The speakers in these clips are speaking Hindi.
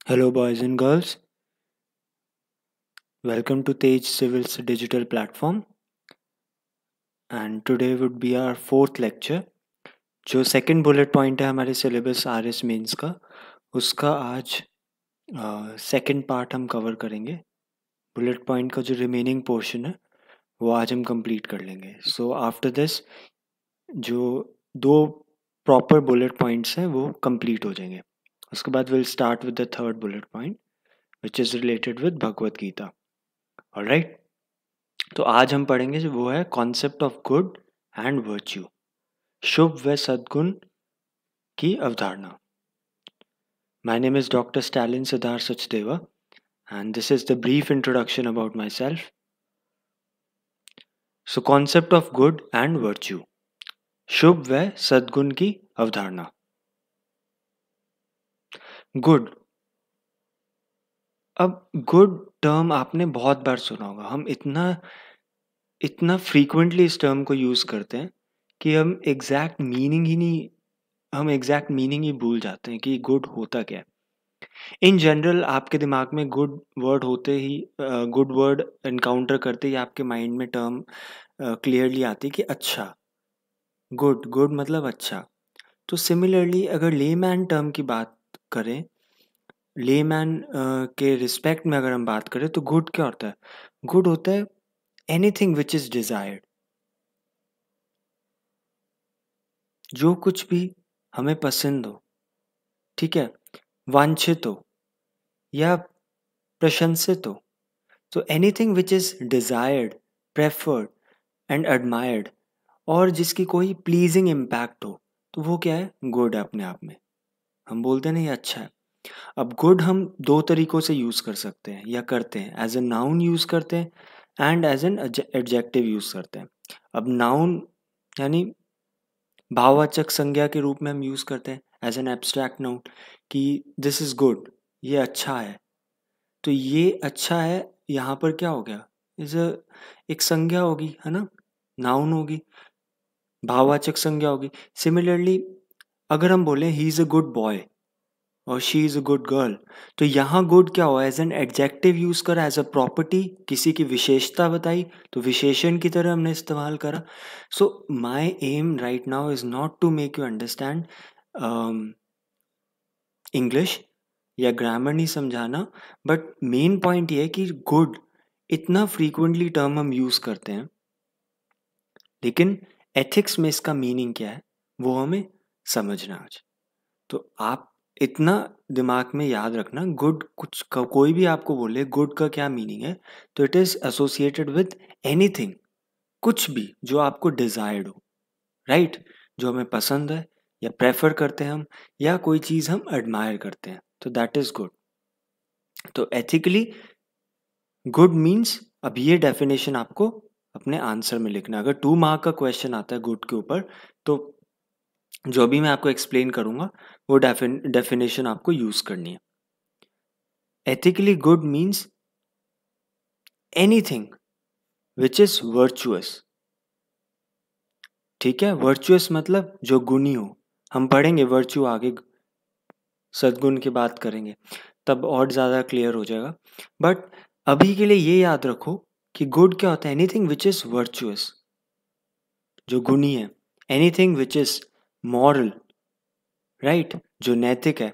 Hello, boys and girls. Welcome to Tej Civil's digital platform. And today would be our fourth lecture. जो सेकंड बुलेट पॉइंट है हमारे सिलेबस आर एस मेंस का उसका आज सेकंड पार्ट हम कवर करेंगे. बुलेट पॉइंट का जो रिमेनिंग पोर्शन है वो आज हम कंप्लीट कर लेंगे. सो आफ्टर दिस जो दो प्रॉपर बुलेट पॉइंट्स हैं वो कंप्लीट हो जाएंगे. उसके बाद will start with the third bullet point which is related with Bhagavad Gita. Alright, तो आज हम पढ़ेंगे जो वो है concept of good and virtue, शुभ व सद्गुण की अवधारणा. My name is doctor Stalin Siddharth Sachdeva and this is the brief introduction about myself. So concept of good and virtue, शुभ व सद्गुण की अवधारणा. गुड, अब गुड टर्म आपने बहुत बार सुना होगा. हम इतना इतना फ्रीक्वेंटली इस टर्म को यूज़ करते हैं कि हम एग्जैक्ट मीनिंग ही भूल जाते हैं कि गुड होता क्या है. इन जनरल आपके दिमाग में गुड वर्ड होते ही गुड वर्ड इनकाउंटर करते ही आपके माइंड में टर्म क्लियरली आती है कि अच्छा, गुड गुड मतलब अच्छा. तो सिमिलरली अगर लेमैन टर्म की बात करें, लेमैन के रिस्पेक्ट में अगर हम बात करें तो गुड क्या होता है? गुड होता है एनीथिंग विच इज़ डिज़ायर्ड. जो कुछ भी हमें पसंद हो, ठीक है, वांछित हो या प्रशंसित हो. तो anything which is desired, preferred and admired और जिसकी कोई प्लीजिंग इम्पैक्ट हो, तो वो क्या है? गुड है अपने आप में. हम बोलते हैं ना ये अच्छा है. अब गुड हम दो तरीक़ों से यूज़ कर सकते हैं या करते हैं. एज ए नाउन यूज़ करते हैं and as an adjective use करते हैं. अब नाउन यानी भाववाचक संज्ञा के रूप में हम यूज़ करते हैं एज एन एब्स्ट्रैक्ट नाउन कि दिस इज़ गुड, ये अच्छा है. तो ये अच्छा है यहाँ पर क्या हो गया? एक संज्ञा होगी, है ना, नाउन होगी, भाववाचक संज्ञा होगी. सिमिलरली अगर हम बोलें he is a good boy और she is a good girl, तो यहाँ गुड क्या हुआ? एज एन एडजेक्टिव यूज़ करा, एज अ प्रॉपर्टी, किसी की विशेषता बताई तो विशेषण की तरह हमने इस्तेमाल करा. So my aim right now is not to make you understand English या ग्रामर नहीं समझाना, बट मेन पॉइंट ये है कि गुड इतना फ्रीक्वेंटली टर्म हम यूज़ करते हैं, लेकिन एथिक्स में इसका मीनिंग क्या है वो हमें समझना आज. तो आप इतना दिमाग में याद रखना, गुड कोई भी आपको बोले गुड का क्या मीनिंग है, तो it is associated with anything, कुछ भी जो आपको डिज़ायर्ड हो, राइट, जो हमें पसंद है या प्रेफर करते हैं हम, या कोई चीज़ हम एडमायर करते हैं, तो दैट इज़ गुड. तो एथिकली गुड मीन्स, अब ये डेफिनेशन आपको अपने आंसर में लिखना. अगर 2 मार्क का क्वेश्चन आता है गुड के ऊपर, तो जो भी मैं आपको एक्सप्लेन करूँगा वो डेफिनेशन आपको यूज़ करनी है. Ethically good means anything which is virtuous. ठीक है, वर्चुअस मतलब जो गुणी हो. हम पढ़ेंगे वर्च्यू आगे, सद्गुण की बात करेंगे तब और ज़्यादा क्लियर हो जाएगा. बट अभी के लिए ये याद रखो कि गुड क्या होता है? एनीथिंग विच इज़ वर्चुअस, जो गुणी है. Anything which is moral, right, जो नैतिक है.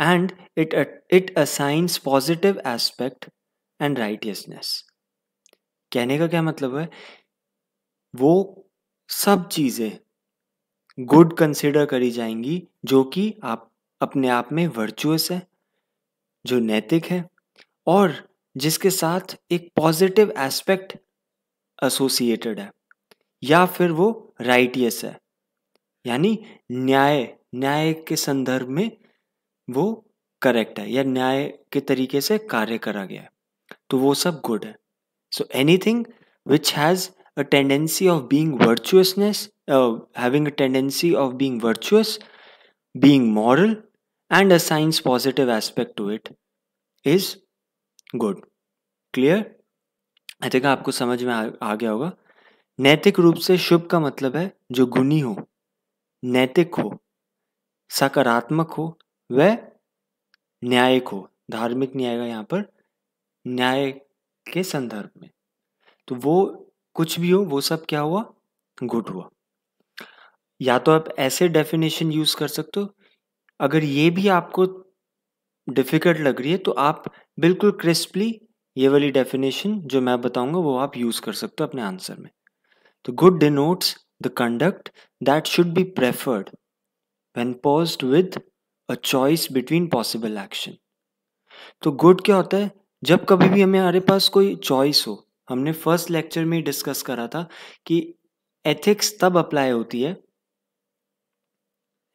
And it assigns positive aspect and righteousness. कहने का क्या मतलब है? वो सब चीज़ें गुड कंसिडर करी जाएंगी जो कि आप अपने आप में वर्चुअस है, जो नैतिक है और जिसके साथ एक पॉजिटिव एस्पेक्ट एसोसिएटेड है, या फिर वो राइटियस है, यानी न्याय के संदर्भ में वो करेक्ट है या न्याय के तरीके से कार्य करा गया है, तो वो सब गुड है. So anything which has a tendency of being virtuousness, having a tendency of being virtuous, being moral, and assigns positive aspect to it is good. Clear? I think आपको समझ में आ गया होगा. नैतिक रूप से शुभ का मतलब है जो गुणी हो, नैतिक हो, सकारात्मक हो व न्यायिक हो. धार्मिक नहीं आएगा यहाँ पर, न्याय के संदर्भ में। तो वो कुछ भी हो, वो सब क्या हुआ, गुड हुआ। या तो आप ऐसे डेफिनेशन यूज कर सकते हो, अगर ये भी आपको डिफिकल्ट लग रही है तो आप बिल्कुल क्रिस्पली ये वाली डेफिनेशन जो मैं बताऊंगा वो आप यूज कर सकते हो अपने आंसर में। तो good denotes the conduct that should be preferred when posed with a choice between possible action. तो गुड क्या होता है, जब कभी भी हमारे पास कोई चॉइस हो। हमने फर्स्ट लेक्चर में ही डिस्कस करा था कि एथिक्स तब अप्लाई होती है,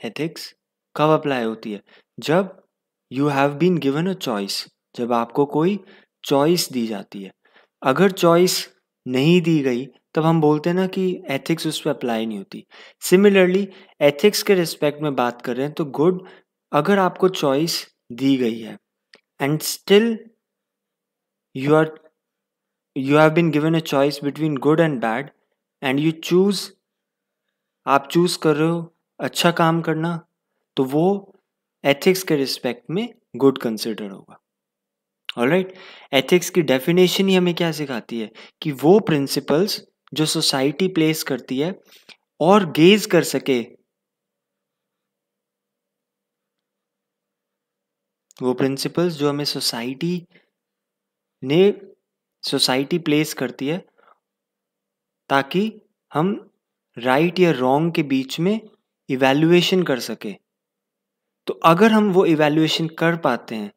एथिक्स कब अप्लाई होती है, जब you have been given a choice, जब आपको कोई चॉइस दी जाती है। अगर चॉइस नहीं दी गई तब हम बोलते हैं ना कि एथिक्स उस पर अप्लाई नहीं होती। सिमिलरली एथिक्स के रिस्पेक्ट में बात कर रहे हैं तो गुड, अगर आपको चॉइस दी गई है and still you are you have been given a choice between good and bad and you choose, आप चूज कर रहे हो अच्छा काम करना, तो वो एथिक्स के रिस्पेक्ट में गुड कंसिडर होगा। ऑलराइट, एथिक्स की डेफिनेशन ही हमें क्या सिखाती है कि वो प्रिंसिपल्स जो सोसाइटी प्लेस करती है और गेज कर सके, वो प्रिंसिपल्स जो हमें सोसाइटी प्लेस करती है ताकि हम राइट या रॉन्ग के बीच में इवैल्यूएशन कर सके। तो अगर हम वो इवैल्यूएशन कर पाते हैं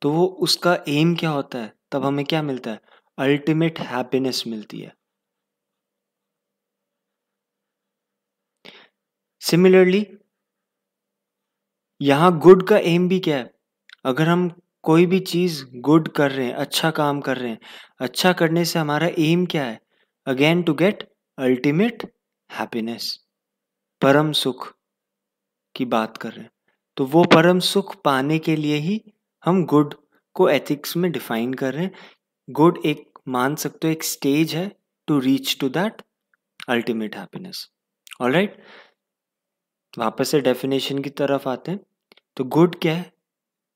तो वो उसका एम क्या होता है, तब हमें क्या मिलता है, अल्टीमेट हैप्पीनेस मिलती है। सिमिलरली यहाँ गुड का एम भी क्या है, अगर हम कोई भी चीज गुड कर रहे हैं, अच्छा काम कर रहे हैं, अच्छा करने से हमारा एम क्या है, again to get ultimate happiness, परम सुख की बात कर रहे हैं। तो वो परम सुख पाने के लिए ही हम गुड को एथिक्स में डिफाइन कर रहे हैं। गुड एक मान सकते हो एक स्टेज है to reach to that ultimate happiness. Alright, वापस से डेफिनेशन की तरफ आते हैं। तो गुड क्या है,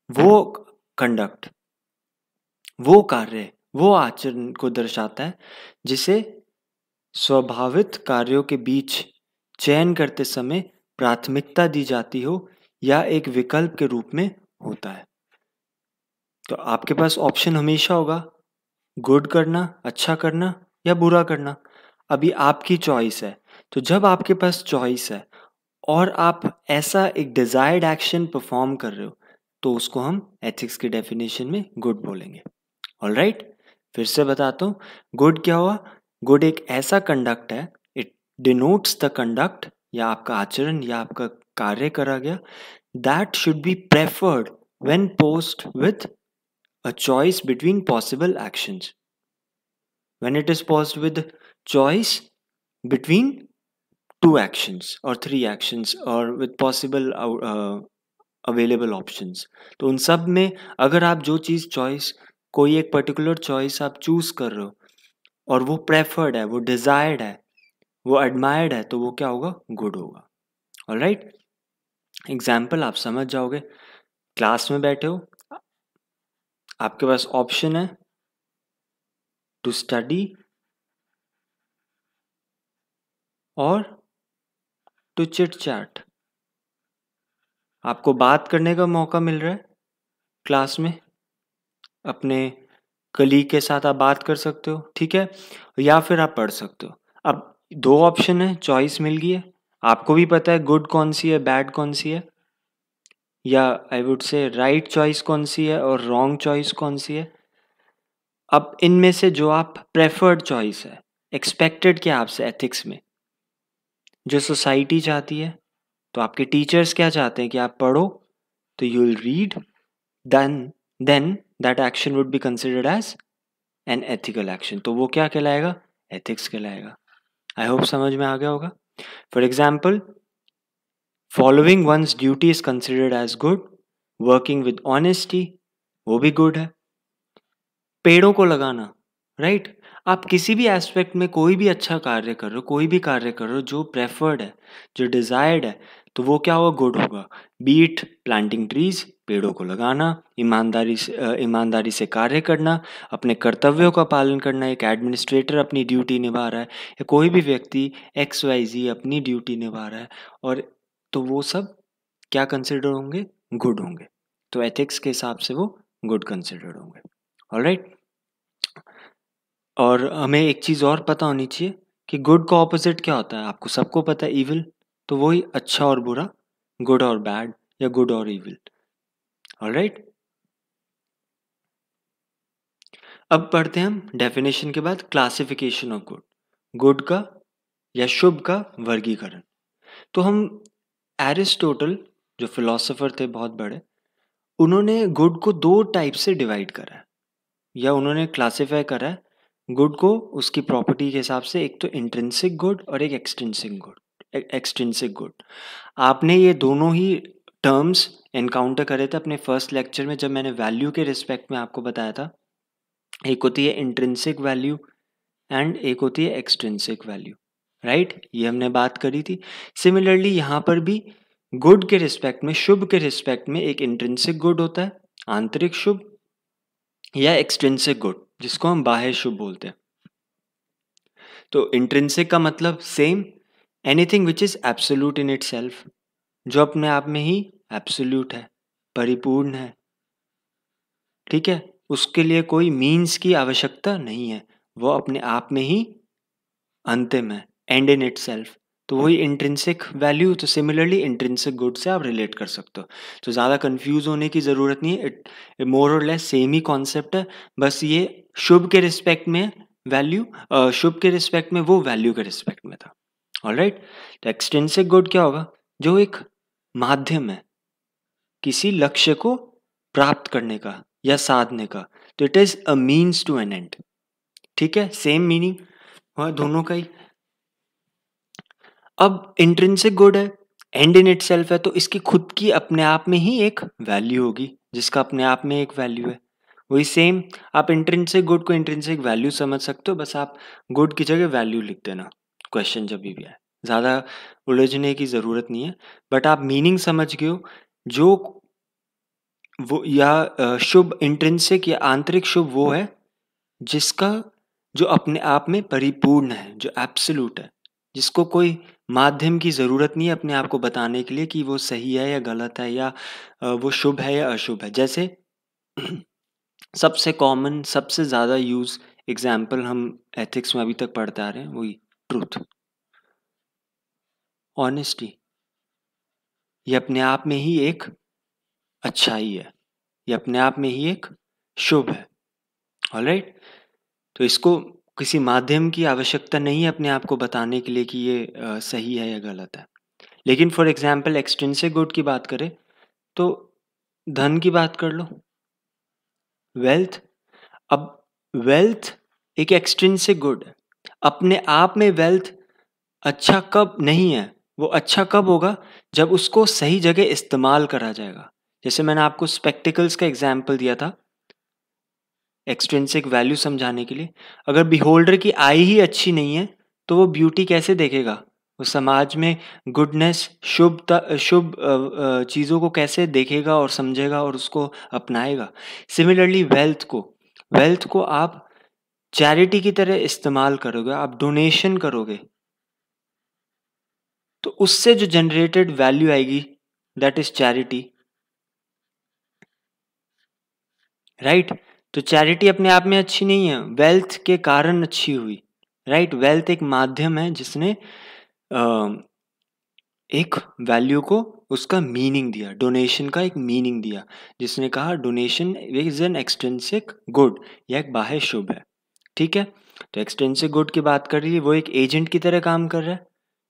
वो कंडक्ट, वो कार्य, वो आचरण को दर्शाता है जिसे स्वाभाविक कार्यों के बीच चयन करते समय प्राथमिकता दी जाती हो या एक विकल्प के रूप में होता है। तो आपके पास ऑप्शन हमेशा होगा, गुड करना, अच्छा करना या बुरा करना। अभी आपकी चॉइस है। तो जब आपके पास चॉइस है और आप ऐसा एक डिजायर्ड एक्शन परफॉर्म कर रहे हो तो उसको हम एथिक्स की डेफिनेशन में गुड बोलेंगे। ऑलराइट, फिर से बताता हूँ, गुड क्या हुआ, गुड एक ऐसा कंडक्ट है, इट डिनोट्स द कंडक्ट या आपका आचरण या आपका कार्य करा गया, that should be preferred when posed with a choice between possible actions. When it is posed with choice between two actions or three actions or with possible available options, तो उन सब में अगर आप जो चीज़ चॉइस, कोई एक पर्टिकुलर चॉइस आप चूज कर रहे हो और वो प्रेफर्ड है, वो डिजायर्ड है, वो एडमायर्ड है, तो वो क्या होगा, गुड होगा। ऑलराइट, एग्जाम्पल आप समझ जाओगे। क्लास में बैठे हो, आपके पास ऑप्शन है टू स्टडी और टू चिट चैट। आपको बात करने का मौका मिल रहा है क्लास में, अपने कलीग के साथ आप बात कर सकते हो, ठीक है, या फिर आप पढ़ सकते हो। अब दो ऑप्शन है, चॉइस मिल गई है, आपको भी पता है गुड कौन सी है, बैड कौन सी है, या I would say right choice कौन सी है और रॉन्ग चॉइस कौन सी है। अब इनमें से जो आप प्रेफर्ड चॉइस है, एक्सपेक्टेड क्या आपसे एथिक्स में, जो सोसाइटी चाहती है, तो आपके टीचर्स क्या चाहते हैं कि आप पढ़ो, तो you will read, then that action would be considered as an ethical action। तो वो क्या कहलाएगा, एथिक्स कहलाएगा। आई होप समझ में आ गया होगा। For example, following one's duty is considered as good, working with honesty, वो भी गुड है। पेड़ों को लगाना, राइट, आप किसी भी एस्पेक्ट में कोई भी अच्छा कार्य कर रहे हो, कोई भी कार्य कर रहे हो जो प्रेफर्ड है, जो डिजायर्ड है, तो वो क्या होगा, गुड होगा। बीट प्लांटिंग ट्रीज, पेड़ों को लगाना, ईमानदारी से कार्य करना, अपने कर्तव्यों का पालन करना, एक एडमिनिस्ट्रेटर अपनी ड्यूटी निभा रहा है, या कोई भी व्यक्ति XYZ अपनी ड्यूटी निभा रहा है, और तो वो सब क्या कंसिडर होंगे, गुड होंगे। तो एथिक्स के हिसाब से वो गुड कंसिडर होंगे। ऑलराइट। और हमें एक चीज़ और पता होनी चाहिए कि गुड का ऑपोजिट क्या होता है। आपको सबको पता है, इविल। तो वही अच्छा और बुरा, गुड और बैड, या गुड और इविल। ऑलराइट। अब पढ़ते हैं हम डेफिनेशन के बाद क्लासिफिकेशन ऑफ गुड, गुड का या शुभ का वर्गीकरण। तो हम एरिस्टोटल जो फिलोसोफर थे बहुत बड़े, उन्होंने गुड को 2 टाइप से डिवाइड करा है, या उन्होंने क्लासिफाई करा है गुड को उसकी प्रॉपर्टी के हिसाब से। एक तो इंट्रिंसिक गुड और एक एक्सट्रिंसिक गुड। आपने ये दोनों ही टर्म्स एनकाउंटर करे थे अपने फर्स्ट लेक्चर में, जब मैंने वैल्यू के रिस्पेक्ट में आपको बताया था। एक होती है इंट्रिंसिक वैल्यू एंड एक होती है एक्सट्रिंसिक वैल्यू, राइट। ये हमने बात करी थी। सिमिलरली यहाँ पर भी गुड के रिस्पेक्ट में, शुभ के रिस्पेक्ट में, एक इंट्रिंसिक गुड होता है, आंतरिक शुभ, या एक्सट्रिंसिक गुड जिसको हम बाह्य शुभ बोलते हैं। तो इंट्रिंसिक का मतलब same, anything which is absolute in itself, जो अपने आप में ही एब्सोल्यूट है, परिपूर्ण है, ठीक है। उसके लिए कोई मीन्स की आवश्यकता नहीं है, वो अपने आप में ही अंतिम है, एंड इन इटसेल्फ। तो वही इंट्रिंसिक वैल्यू। तो सिमिलरली इंट्रिंसिक गुड से आप रिलेट कर सकते हो। तो ज़्यादा कंफ्यूज होने की ज़रूरत नहीं है, इट मोर और लेस सेम ही कॉन्सेप्ट है। बस ये शुभ के रिस्पेक्ट में वैल्यू, शुभ के रिस्पेक्ट में वो वैल्यू के रिस्पेक्ट में था। ऑलराइट। तो एक्सट्रिंसिक गुड क्या होगा, जो एक माध्यम है किसी लक्ष्य को प्राप्त करने का या साधने का। तो it is a means to an end, ठीक है, सेम मीनिंग और दोनों का ही। अब इंट्रिंसिक गुड है, एंड इन इटसेल्फ है, तो इसकी खुद की अपने आप में ही एक वैल्यू होगी, जिसका अपने आप में एक वैल्यू है। वही सेम, आप इंट्रिंसिक गुड को इंट्रिंसिक वैल्यू समझ सकते हो, बस आप गुड की जगह वैल्यू लिख देना क्वेश्चन जब भी आए। ज़्यादा उलझने की ज़रूरत नहीं है, बट आप मीनिंग समझ गए हो। जो वो या शुभ इंट्रिंसिक या आंतरिक शुभ वो है जिसका, जो अपने आप में परिपूर्ण है, जो एब्सोल्यूट है, जिसको कोई माध्यम की ज़रूरत नहीं है अपने आप को बताने के लिए कि वो सही है या गलत है, या वो शुभ है या अशुभ है। जैसे सबसे कॉमन, सबसे ज़्यादा यूज एग्जाम्पल हम एथिक्स में अभी तक पढ़ते आ रहे हैं, वही ट्रूथ, ऑनेस्टी। ये अपने आप में ही एक अच्छाई है, ये अपने आप में ही एक शुभ है। ऑलराइट। तो इसको किसी माध्यम की आवश्यकता नहीं है अपने आप को बताने के लिए कि ये सही है या गलत है। लेकिन फॉर एग्जाम्पल एक्सट्रिंसिक गुड की बात करें तो धन की बात कर लो, वेल्थ। अब वेल्थ एक एक्सट्रिंसिक गुड है अपने आप में। वेल्थ अच्छा कब नहीं है, वो अच्छा कब होगा, जब उसको सही जगह इस्तेमाल करा जाएगा। जैसे मैंने आपको स्पेक्टिकल्स का एग्जाम्पल दिया था एक्सट्रिंसिक वैल्यू समझाने के लिए। अगर बिहोल्डर की आई ही अच्छी नहीं है तो वो ब्यूटी कैसे देखेगा, वो समाज में गुडनेस, शुभ चीज़ों को कैसे देखेगा और समझेगा और उसको अपनाएगा। सिमिलरली वेल्थ को आप चैरिटी की तरह इस्तेमाल करोगे, आप डोनेशन करोगे, तो उससे जो जनरेटेड वैल्यू आएगी दैट इज चैरिटी, राइट। तो चैरिटी अपने आप में अच्छी नहीं है, वेल्थ के कारण अच्छी हुई, राइट। वेल्थ एक माध्यम है जिसने एक वैल्यू को उसका मीनिंग दिया, डोनेशन का एक मीनिंग दिया, जिसने कहा donation is an extrinsic good, यह एक बाह्य शुभ है, ठीक है। तो एक्सट्रिंसिक गुड की बात कर रही है, वो एक एजेंट की तरह काम कर रहा है,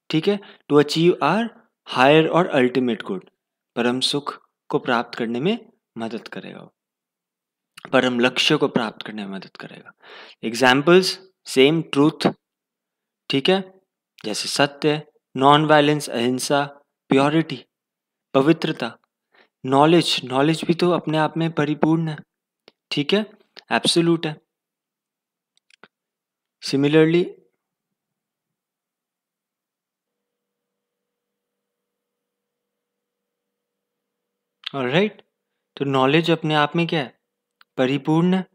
ठीक है, टू अचीव आर हायर और अल्टीमेट गुड, परम सुख को प्राप्त करने में मदद करेगा, परम लक्ष्य को प्राप्त करने में मदद करेगा। एग्जाम्पल्स सेम, ट्रूथ, ठीक है, जैसे सत्य, नॉन वायलेंस, अहिंसा, प्योरिटी, पवित्रता, नॉलेज भी तो अपने आप में परिपूर्ण है, ठीक है, एब्सोल्यूट है। सिमिलरली ऑलराइट, तो नॉलेज अपने आप में क्या है? परिपूर्ण है,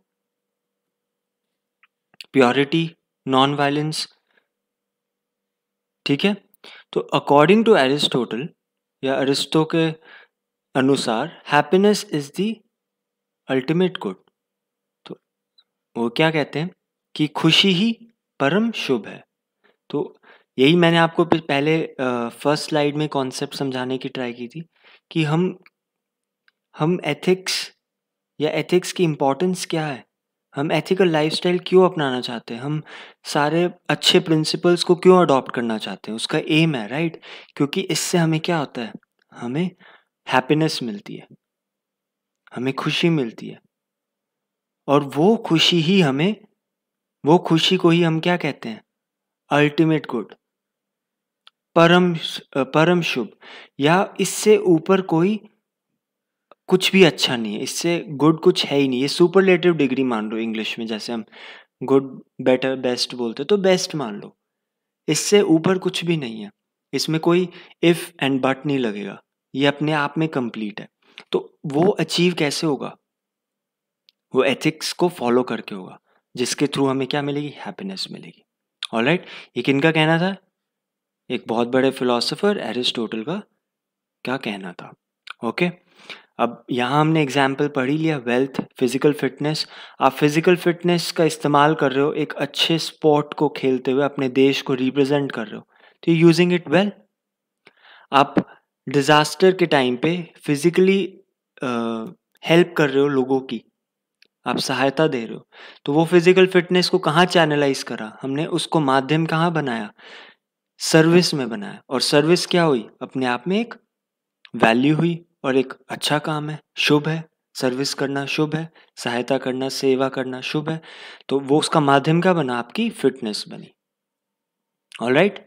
प्योरिटी, नॉन वायलेंस, ठीक है। तो अकॉर्डिंग टू एरिस्टोटल या अरिस्टो के अनुसार happiness is the ultimate good. तो वो क्या कहते हैं कि खुशी ही परम शुभ है। तो यही मैंने आपको पहले फर्स्ट स्लाइड में कॉन्सेप्ट समझाने की ट्राई की थी कि हम एथिक्स या एथिक्स की इम्पोर्टेंस क्या है, हम एथिकल लाइफस्टाइल क्यों अपनाना चाहते हैं, हम सारे अच्छे प्रिंसिपल्स को क्यों अडॉप्ट करना चाहते हैं, उसका एम है, राइट। क्योंकि इससे हमें क्या होता है, हमें हैप्पीनेस मिलती है, हमें खुशी मिलती है, और वो खुशी को ही हम क्या कहते हैं, अल्टीमेट गुड, परम शुभ, या इससे ऊपर कोई कुछ भी अच्छा नहीं है, इससे गुड कुछ है ही नहीं। ये सुपरलेटिव डिग्री मान लो, इंग्लिश में जैसे हम गुड, बेटर, बेस्ट बोलते तो बेस्ट मान लो, इससे ऊपर कुछ भी नहीं है, इसमें कोई इफ एंड बट नहीं लगेगा, ये अपने आप में कंप्लीट है। तो वो अचीव कैसे होगा, वो एथिक्स को फॉलो करके होगा, जिसके थ्रू हमें क्या मिलेगी, हैप्पीनेस मिलेगी। ऑलराइट, ये किनका कहना था, एक बहुत बड़े फिलोसोफर एरिस्टोटल का क्या कहना था। ओके, अब यहाँ हमने एग्जाम्पल पढ़ ही लिया, वेल्थ, फिजिकल फिटनेस। आप फिजिकल फिटनेस का इस्तेमाल कर रहे हो एक अच्छे स्पोर्ट को खेलते हुए, अपने देश को रिप्रेजेंट कर रहे हो, तो यूजिंग इट वेल। आप डिजास्टर के टाइम पे फिजिकली हेल्प कर रहे हो लोगों की, आप सहायता दे रहे हो, तो वो फिजिकल फिटनेस को कहाँ चैनलाइज करा हमने, उसको माध्यम कहाँ बनाया, सर्विस में बनाया। और सर्विस क्या हुई, अपने आप में एक वैल्यू हुई और एक अच्छा काम है, शुभ है, सर्विस करना शुभ है, सहायता करना, सेवा करना शुभ है। तो वो उसका माध्यम क्या बना, आपकी फिटनेस बनी। ऑलराइट,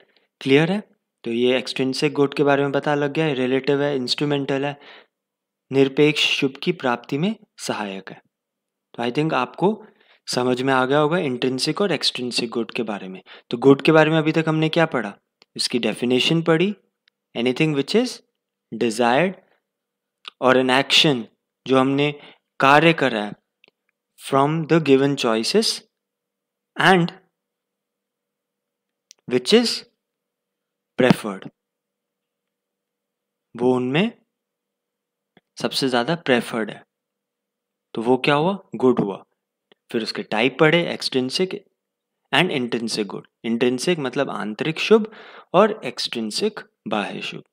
क्लियर है। तो ये एक्सट्रिंसिक गुड के बारे में पता लग गया है, रिलेटिव है, इंस्ट्रूमेंटल है, निरपेक्ष शुभ की प्राप्ति में सहायक है। तो आई थिंक आपको समझ में आ गया होगा इंट्रिंसिक और एक्सट्रिंसिक गुड के बारे में। तो गुड के बारे में अभी तक हमने क्या पढ़ा, इसकी डेफिनेशन पढ़ी, एनीथिंग विच इज डिजायर्ड, और एन एक्शन जो हमने कार्य करा है from the given choices, and which is preferred, वो उनमें सबसे ज्यादा प्रेफर्ड है, तो वो क्या हुआ, गुड हुआ। फिर उसके टाइप पढ़े, extrinsic and intrinsic good. Intrinsic मतलब आंतरिक शुभ, और एक्सट्रिंसिक बाह्य शुभ।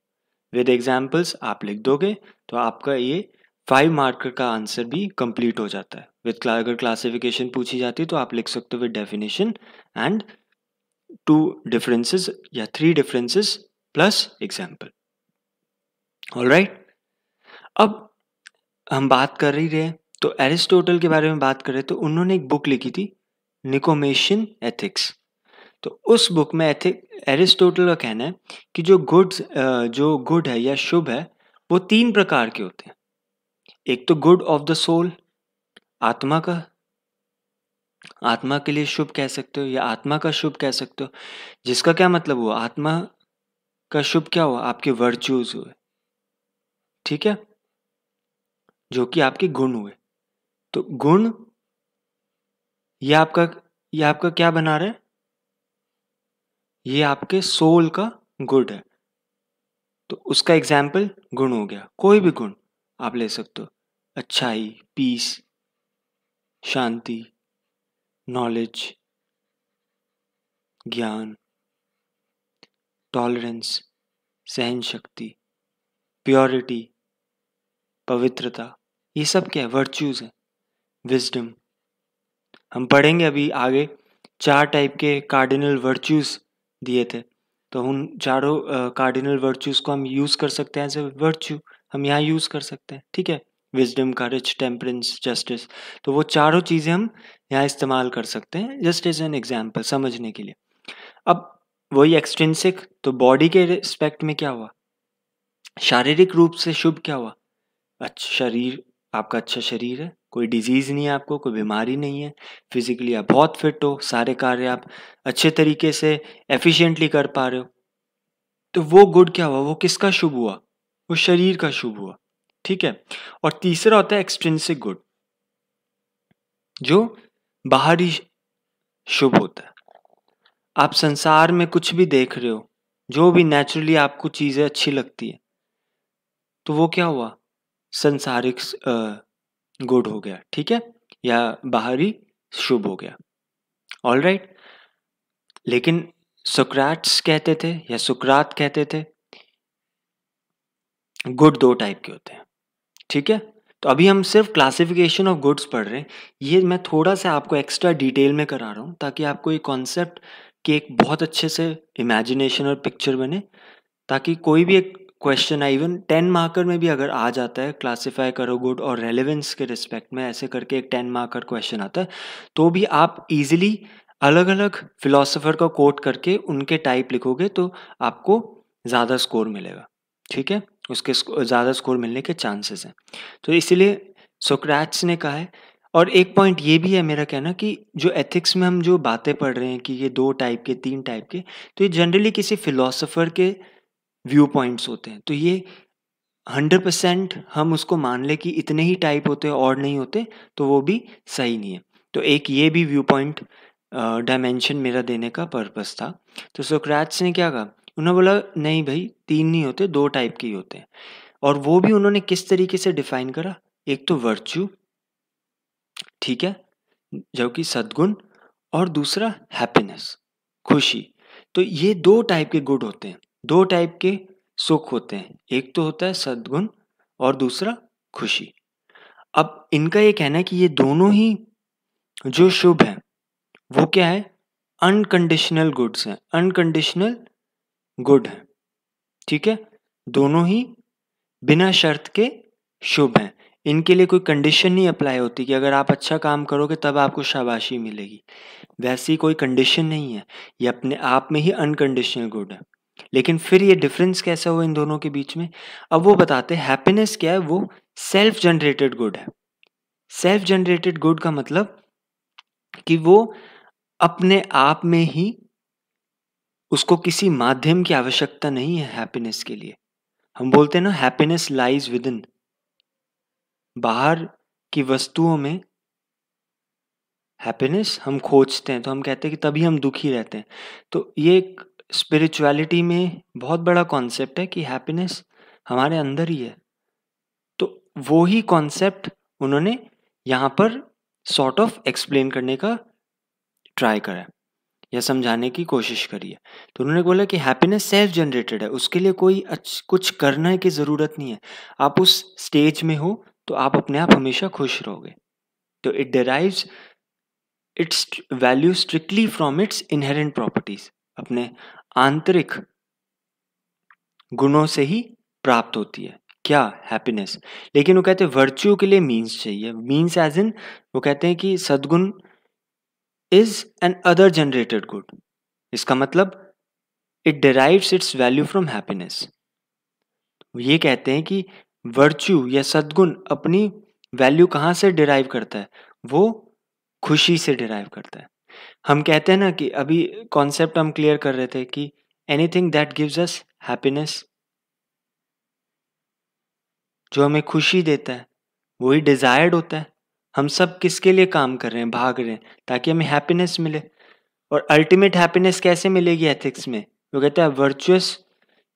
विद एग्जाम्पल्स आप लिख दोगे तो आपका ये 5 मार्कर का आंसर भी कंप्लीट हो जाता है। विद अगर क्लासिफिकेशन पूछी जाती है तो आप लिख सकते हो विद डेफिनेशन एंड 2 डिफरेंसेस या 3 डिफरेंसेस प्लस एग्जाम्पल। ऑलराइट, अब हम बात कर ही रहे, तो एरिस्टोटल के बारे में बात कर रहे, तो उन्होंने एक बुक लिखी थी, निकोमेशियन एथिक्स। तो उस बुक में एरिस्टोटल का कहना है कि जो गुड है या शुभ है, वो 3 प्रकार के होते हैं। एक तो गुड ऑफ द सोल, आत्मा का, आत्मा के लिए शुभ कह सकते हो या आत्मा का शुभ कह सकते हो, जिसका क्या मतलब हुआ, आत्मा का शुभ क्या हुआ, आपके वर्च्यूज हुए, ठीक है, जो कि आपके गुण हुए। तो गुण ये आपका क्या बना रहा है, ये आपके सोल का गुड है। तो उसका एग्जाम्पल गुण हो गया, कोई भी गुण आप ले सकते हो, अच्छाई, पीस, शांति, नॉलेज, ज्ञान, टॉलरेंस, सहन शक्ति, प्योरिटी, पवित्रता, ये सब क्या है, वर्च्यूज है। विजडम, हम पढ़ेंगे अभी आगे 4 टाइप के कार्डिनल वर्च्यूज दिए थे, तो उन चारों कार्डिनल वर्च्यूज को हम यूज कर सकते हैं एज ए वर्च्यू, हम यहाँ यूज कर सकते हैं, ठीक है। विजडम, करेज, टेम्परेंस, जस्टिस, तो वो चारों चीजें हम यहाँ इस्तेमाल कर सकते हैं जस्ट एज एन एग्जाम्पल समझने के लिए। अब वही एक्सट्रिंसिक, तो बॉडी के रिस्पेक्ट में क्या हुआ, शारीरिक रूप से शुभ क्या हुआ, अच्छा शरीर, आपका अच्छा शरीर है, कोई डिजीज नहीं है आपको, कोई बीमारी नहीं है, फिजिकली आप बहुत फिट हो, सारे कार्य आप अच्छे तरीके से एफिशिएंटली कर पा रहे हो, तो वो गुड क्या हुआ, वो किसका शुभ हुआ, वो शरीर का शुभ हुआ, ठीक है। और तीसरा होता है एक्सट्रिंसिक गुड, जो बाहरी शुभ होता है। आप संसार में कुछ भी देख रहे हो, जो भी नेचुरली आपको चीजें अच्छी लगती है, तो वो क्या हुआ, संसारिक गुड हो गया, ठीक है, या बाहरी शुभ हो गया। All right. लेकिन सोक्रेट्स कहते थे या सुकरात कहते थे गुड दो टाइप के होते हैं, ठीक है। तो अभी हम सिर्फ क्लासिफिकेशन ऑफ गुड्स पढ़ रहे हैं, ये मैं थोड़ा सा आपको एक्स्ट्रा डिटेल में करा रहा हूँ ताकि आपको ये कॉन्सेप्ट की एक बहुत अच्छे से इमेजिनेशन और पिक्चर बने, ताकि कोई भी एक क्वेश्चन है, इवन 10 मार्कर में भी अगर आ जाता है क्लासिफाई करो गुड और रेलेवेंस के रिस्पेक्ट में, ऐसे करके एक 10 मार्कर क्वेश्चन आता है, तो भी आप इजीली अलग अलग फिलोसोफर का कोट करके उनके टाइप लिखोगे तो आपको ज़्यादा स्कोर मिलेगा, ठीक है, उसके ज़्यादा स्कोर मिलने के चांसेस हैं। तो इसीलिए सोक्रेट्स ने कहा है। और एक पॉइंट ये भी है मेरा कहना कि जो एथिक्स में हम जो बातें पढ़ रहे हैं कि ये 2 टाइप के 3 टाइप के, तो ये जनरली किसी फिलोसोफर के व्यू पॉइंट्स होते हैं। तो ये 100% हम उसको मान ले कि इतने ही टाइप होते हैं और नहीं होते, तो वो भी सही नहीं है। तो एक ये भी व्यू पॉइंट डायमेंशन मेरा देने का पर्पस था। तो सोक्रेट्स ने क्या कहा, उन्होंने बोला नहीं भाई 3 नहीं होते, 2 टाइप के ही होते हैं। और वो भी उन्होंने किस तरीके से डिफाइन करा, एक तो वर्च्यू, ठीक है, जो कि सद्गुण, और दूसरा हैप्पीनेस, खुशी। तो ये 2 टाइप के गुड होते हैं, 2 टाइप के सुख होते हैं, एक तो होता है सद्गुण और दूसरा खुशी। अब इनका ये कहना है कि ये दोनों ही जो शुभ है वो क्या है, अनकंडीशनल गुड्स हैं, अनकंडीशनल गुड है, ठीक है, दोनों ही बिना शर्त के शुभ हैं। इनके लिए कोई कंडीशन नहीं अप्लाई होती कि अगर आप अच्छा काम करोगे तब आपको शाबाशी मिलेगी, वैसी कोई कंडीशन नहीं है, ये अपने आप में ही अनकंडीशनल गुड है। लेकिन फिर ये डिफरेंस कैसा हुआ इन दोनों के बीच में, अब वो बताते हैं। हैप्पीनेस क्या है, वो सेल्फ जनरेटेड गुड है। सेल्फ जनरेटेड गुड का मतलब कि वो अपने आप में ही, उसको किसी माध्यम की आवश्यकता नहीं है हैप्पीनेस के लिए। हम बोलते हैं ना हैप्पीनेस लाइज विद इन, बाहर की वस्तुओं में हैप्पीनेस हम खोजते हैं, तो हम कहते हैं कि तभी हम दुखी रहते हैं। तो ये एक स्पिरिचुअलिटी में बहुत बड़ा कॉन्सेप्ट है कि हैप्पीनेस हमारे अंदर ही है। तो वो ही कॉन्सेप्ट उन्होंने यहाँ पर सॉर्ट ऑफ एक्सप्लेन करने का ट्राई करा है या समझाने की कोशिश करी है। तो उन्होंने बोला कि हैप्पीनेस सेल्फ जनरेटेड है, उसके लिए कोई कुछ करने की ज़रूरत नहीं है। आप उस स्टेज में हो तो आप अपने आप हमेशा खुश रहोगे। तो it derives it's value strictly from its inherent properties, अपने आंतरिक गुणों से ही प्राप्त होती है क्या, हैप्पीनेस। लेकिन वो कहते हैं वर्च्यू के लिए मीन्स चाहिए, मीन्स एज इन वो कहते हैं कि सद्गुण is an other generated good, इसका मतलब it derives it's value from happiness. ये कहते हैं कि वर्च्यू या सद्गुण अपनी वैल्यू कहाँ से डिराइव करता है, वो खुशी से डिराइव करता है। हम कहते हैं ना कि अभी कॉन्सेप्ट हम क्लियर कर रहे थे कि anything that gives us happiness, जो हमें खुशी देता है वही डिजायर्ड होता है। हम सब किसके लिए काम कर रहे हैं, भाग रहे हैं ताकि हमें हैप्पीनेस मिले। और अल्टीमेट हैप्पीनेस कैसे मिलेगी एथिक्स में, वो कहते हैं वर्चुअस,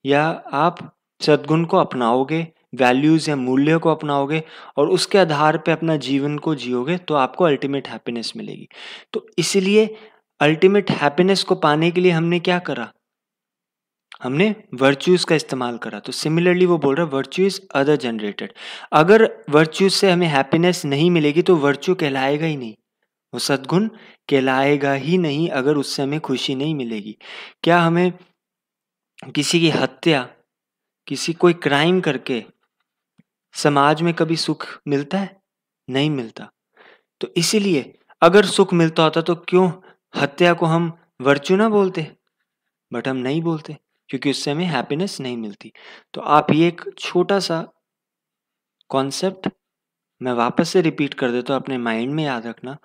या आप सद्गुण को अपनाओगे, वैल्यूज या मूल्य को अपनाओगे और उसके आधार पे अपना जीवन को जियोगे तो आपको अल्टीमेट हैप्पीनेस मिलेगी। तो इसलिए अल्टीमेट हैप्पीनेस को पाने के लिए हमने क्या करा, हमने वर्च्यूज का इस्तेमाल करा। तो सिमिलरली वो बोल रहा है वर्च्यू इज अदर जनरेटेड। अगर वर्च्यूज से हमें हैप्पीनेस नहीं मिलेगी तो वर्च्यू कहलाएगा ही नहीं, वो सद्गुण कहलाएगा ही नहीं अगर उससे हमें खुशी नहीं मिलेगी। क्या हमें किसी की हत्या, किसी कोई क्राइम करके समाज में कभी सुख मिलता है, नहीं मिलता। तो इसीलिए अगर सुख मिलता होता तो क्यों हत्या को हम वर्च्यू ना बोलते, बट हम नहीं बोलते क्योंकि उससे हमें हैप्पीनेस नहीं मिलती। तो आप ये एक छोटा सा कॉन्सेप्ट मैं वापस से रिपीट कर देता हूँ, अपने माइंड में याद रखना।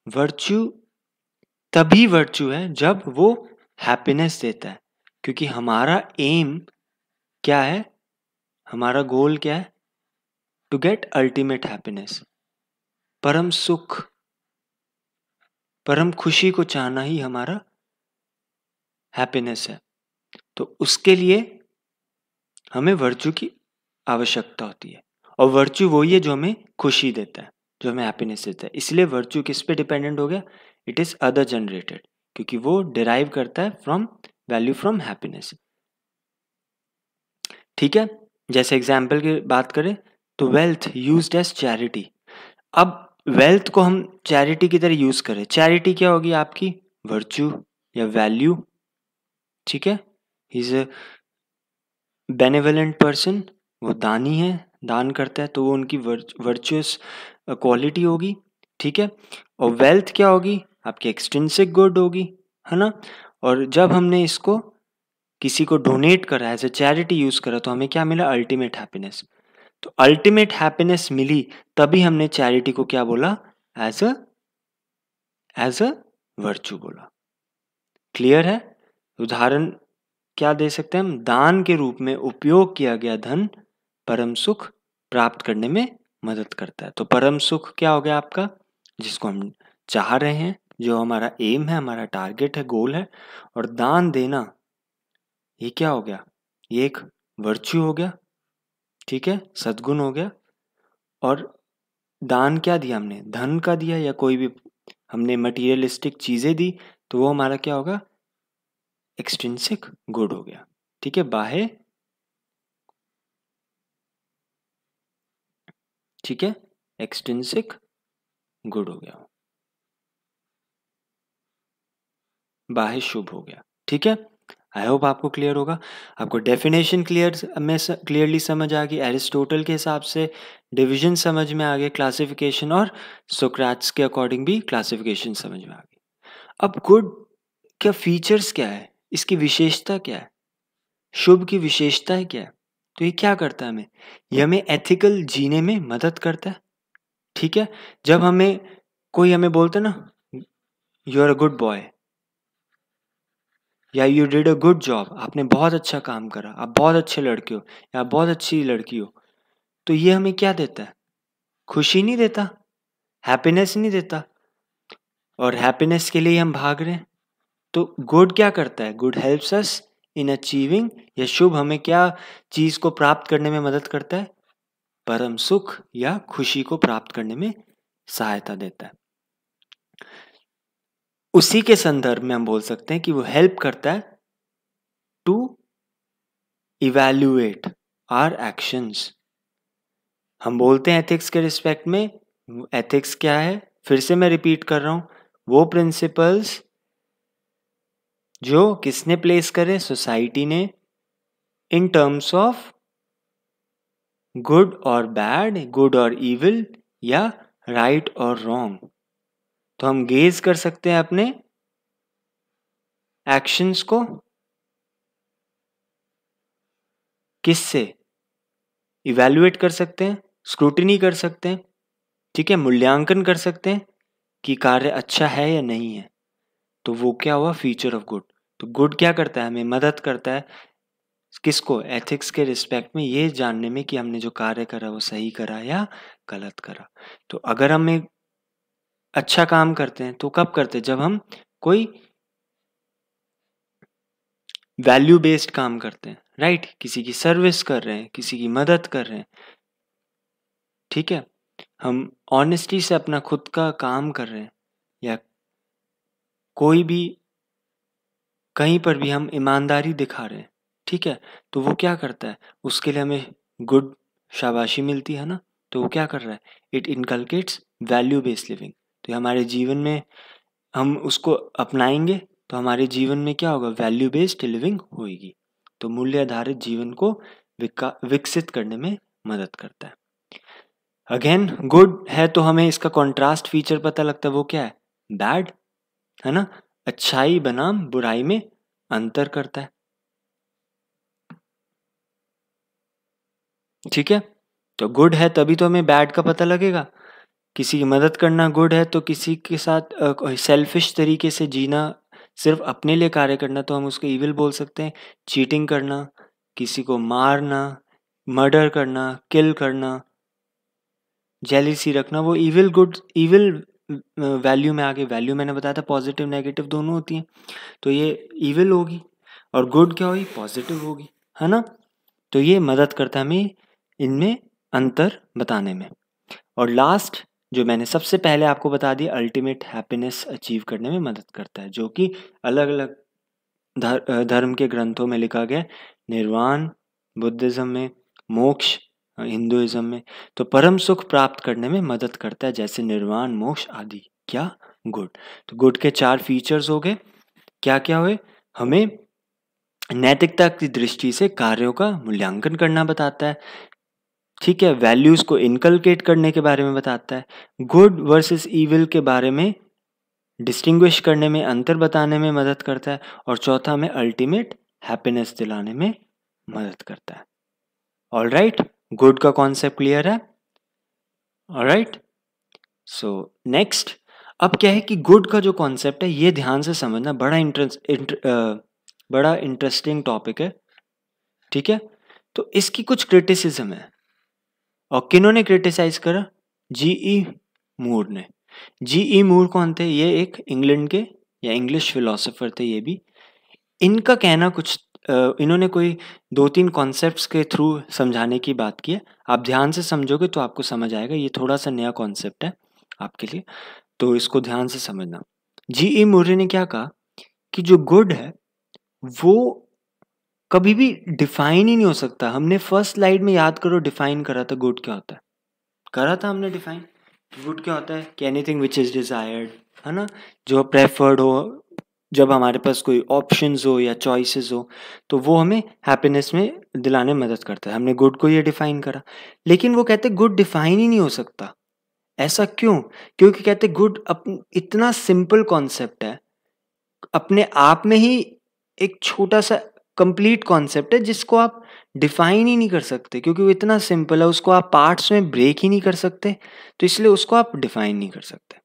वर्च्यू तभी वर्च्यू है जब वो हैप्पीनेस देता है, क्योंकि हमारा एम क्या है, हमारा गोल क्या है, टू गेट अल्टीमेट हैप्पीनेस। परम सुख, परम खुशी को चाहना ही हमारा हैप्पीनेस है। तो उसके लिए हमें वर्च्यू की आवश्यकता होती है, और वर्च्यू वही है जो हमें खुशी देता है, जो हमें हैप्पीनेस देता है। इसलिए वर्च्यू किस पे डिपेंडेंट हो गया? इट इज अदर जनरेटेड, क्योंकि वो डिराइव करता है फ्रॉम वैल्यू फ्रॉम हैप्पीनेस। ठीक है, जैसे एग्जाम्पल की बात करें तो वेल्थ यूज्ड एज चैरिटी। अब वेल्थ को हम चैरिटी की तरह यूज करें, चैरिटी क्या होगी? आपकी वर्च्यू या वैल्यू। ठीक है, इज अ बेनेवलेंट पर्सन, वो दानी है, दान करता है, तो वो उनकी वर्चुअस क्वालिटी होगी। ठीक है, और वेल्थ क्या होगी? आपकी एक्सट्रिंसिक गुड होगी, है ना। और जब हमने इसको किसी को डोनेट करा, एज ए चैरिटी यूज करा, तो हमें क्या मिला? Ultimate happiness. तो अल्टीमेट हैप्पीनेस मिली तभी हमने चैरिटी को क्या बोला? एज अ वर्च्यू बोला। क्लियर है? उदाहरण क्या दे सकते हैं हम? दान के रूप में उपयोग किया गया धन परम सुख प्राप्त करने में मदद करता है। तो परम सुख क्या हो गया आपका? जिसको हम चाह रहे हैं, जो हमारा एम है, हमारा टारगेट है, गोल है। और दान देना, ये क्या हो गया? ये एक वर्च्यू हो गया। ठीक है, सद्गुण हो गया। और दान क्या दिया हमने? धन का दिया, या कोई भी हमने मटीरियलिस्टिक चीजें दी, तो वो हमारा क्या होगा? एक्सट्रिंसिक गुड हो गया। ठीक है, बाह्य, ठीक है, एक्सट्रिंसिक गुड हो गया, बाह्य शुभ हो गया। ठीक है, आई होप आपको क्लियर होगा। आपको डेफिनेशन क्लियरली समझ आ गई, एरिस्टोटल के हिसाब से डिवीजन समझ में आ गया, क्लासिफिकेशन, और सोक्रेट्स के अकॉर्डिंग भी क्लासिफिकेशन समझ में आ गई। अब गुड का फीचर्स क्या है? इसकी विशेषता क्या है? शुभ की विशेषताएं क्या है? तो ये क्या करता है हमें? ये हमें एथिकल जीने में मदद करता है। ठीक है, जब हमें कोई हमें बोलता है ना, you are a good boy, या you did a good job, आपने बहुत अच्छा काम करा, आप बहुत अच्छे लड़के हो, या आप बहुत अच्छी लड़की हो, तो ये हमें क्या देता है? खुशी नहीं देता, हैप्पीनेस नहीं देता। और हैप्पीनेस के लिए हम भाग रहे हैं। तो गुड क्या करता है? Good helps us in achieving, या शुभ हमें क्या चीज को प्राप्त करने में मदद करता है? परम सुख या खुशी को प्राप्त करने में सहायता देता है। उसी के संदर्भ में हम बोल सकते हैं कि वो हेल्प करता है टू इवैल्यूएट आवर एक्शंस। हम बोलते हैं एथिक्स के रिस्पेक्ट में, एथिक्स क्या है? फिर से मैं रिपीट कर रहा हूं, वो प्रिंसिपल्स जो किसने प्लेस करे? सोसाइटी ने, इन टर्म्स ऑफ गुड और बैड, गुड और इविल, या राइट और रॉन्ग। तो हम गेज कर सकते हैं अपने एक्शंस को किससे? इवैल्यूएट कर सकते हैं, स्क्रूटिनी कर सकते हैं, ठीक है, मूल्यांकन कर सकते हैं कि कार्य अच्छा है या नहीं है। तो वो क्या हुआ? Feature of good. तो गुड क्या करता है? हमें मदद करता है किसको? एथिक्स के रिस्पेक्ट में ये जानने में कि हमने जो कार्य करा वो सही करा या गलत करा। तो अगर हम एक अच्छा काम करते हैं तो कब करते हैं? जब हम कोई वैल्यू बेस्ड काम करते हैं, राइट? किसी की सर्विस कर रहे हैं, किसी की मदद कर रहे हैं, ठीक है, हम ऑनेस्टी से अपना खुद का काम कर रहे हैं, या कोई भी कहीं पर भी हम ईमानदारी दिखा रहे हैं, ठीक है, तो वो क्या करता है? उसके लिए हमें गुड शाबाशी मिलती है ना। तो वो क्या कर रहा है? It inculcates value based living. तो ये हमारे जीवन में हम उसको अपनाएंगे तो हमारे जीवन में क्या होगा? वैल्यू बेस्ड लिविंग होगी। तो मूल्य आधारित जीवन को विकसित करने में मदद करता है। अगेन गुड है तो हमें इसका कॉन्ट्रास्ट फीचर पता लगता है, वो क्या है? बैड, है ना। अच्छाई बनाम बुराई में अंतर करता है, ठीक है। तो गुड है तभी तो हमें बैड का पता लगेगा। किसी की मदद करना गुड है, तो किसी के साथ सेल्फिश तरीके से जीना, सिर्फ अपने लिए कार्य करना, तो हम उसको इविल बोल सकते हैं। चीटिंग करना, किसी को मारना, मर्डर करना, किल करना, जेलिसी रखना, वो इविल गुड इविल वैल्यू में आ गई। वैल्यू मैंने बताया था पॉजिटिव नेगेटिव दोनों होती हैं, तो ये इविल होगी, और गुड क्या होगी, पॉजिटिव होगी, है ना। तो ये मदद करता है हमें इनमें अंतर बताने में। और लास्ट जो मैंने सबसे पहले आपको बता दिया, अल्टीमेट हैप्पीनेस अचीव करने में मदद करता है, जो कि अलग अलग धर्म के ग्रंथों में लिखा गया, निर्वाण बुद्धिज्म में, मोक्ष हिंदुइज्म में। तो परम सुख प्राप्त करने में मदद करता है, जैसे निर्वाण, मोक्ष आदि। क्या, गुड। तो गुड के 4 फीचर्स हो गए। क्या क्या हुए, हमें नैतिकता की दृष्टि से कार्यों का मूल्यांकन करना बताता है, ठीक है, वैल्यूज को इनकलकेट करने के बारे में बताता है, गुड वर्सेस इविल के बारे में डिस्टिंग्विश करने में, अंतर बताने में मदद करता है, और चौथा हमें अल्टीमेट हैप्पीनेस दिलाने में मदद करता है। ऑलराइट, गुड का कॉन्सेप्ट क्लियर है। ऑलराइट, सो नेक्स्ट, अब क्या है कि गुड का जो कॉन्सेप्ट है ये ध्यान से समझना, बड़ा इंटरेस्टिंग टॉपिक है, ठीक है। तो इसकी कुछ क्रिटिसिज्म है, और किन्होंने क्रिटिसाइज करा, जीई मूर ने। जीई मूर कौन थे, ये एक इंग्लैंड के या इंग्लिश फिलोसोफर थे ये भी। इनका कहना कुछ इन्होंने कोई 2-3 कॉन्सेप्ट्स के थ्रू समझाने की बात की है। आप ध्यान से समझोगे तो आपको समझ आएगा, ये थोड़ा सा नया कॉन्सेप्ट है आपके लिए, तो इसको ध्यान से समझना। जीई मूर ने क्या कहा कि जो गुड है वो कभी भी डिफाइन ही नहीं हो सकता। हमने फर्स्ट स्लाइड में याद करो डिफाइन करा था गुड क्या होता है, करा था हमने डिफाइन। गुड क्या होता है कि एनीथिंग विच इज डिजायर्ड, है ना, जो प्रेफर्ड हो, जब हमारे पास कोई ऑप्शंस हो या चॉइसेस हो तो वो हमें हैप्पीनेस में दिलाने में मदद करता है। हमने गुड को ये डिफाइन करा, लेकिन वो कहते गुड डिफाइन ही नहीं हो सकता। ऐसा क्यों, क्योंकि कहते गुड इतना सिंपल कॉन्सेप्ट है, अपने आप में ही एक छोटा सा कंप्लीट कॉन्सेप्ट है जिसको आप डिफाइन ही नहीं कर सकते, क्योंकि वो इतना सिंपल है, उसको आप पार्ट्स में ब्रेक ही नहीं कर सकते, तो इसलिए उसको आप डिफाइन नहीं कर सकते।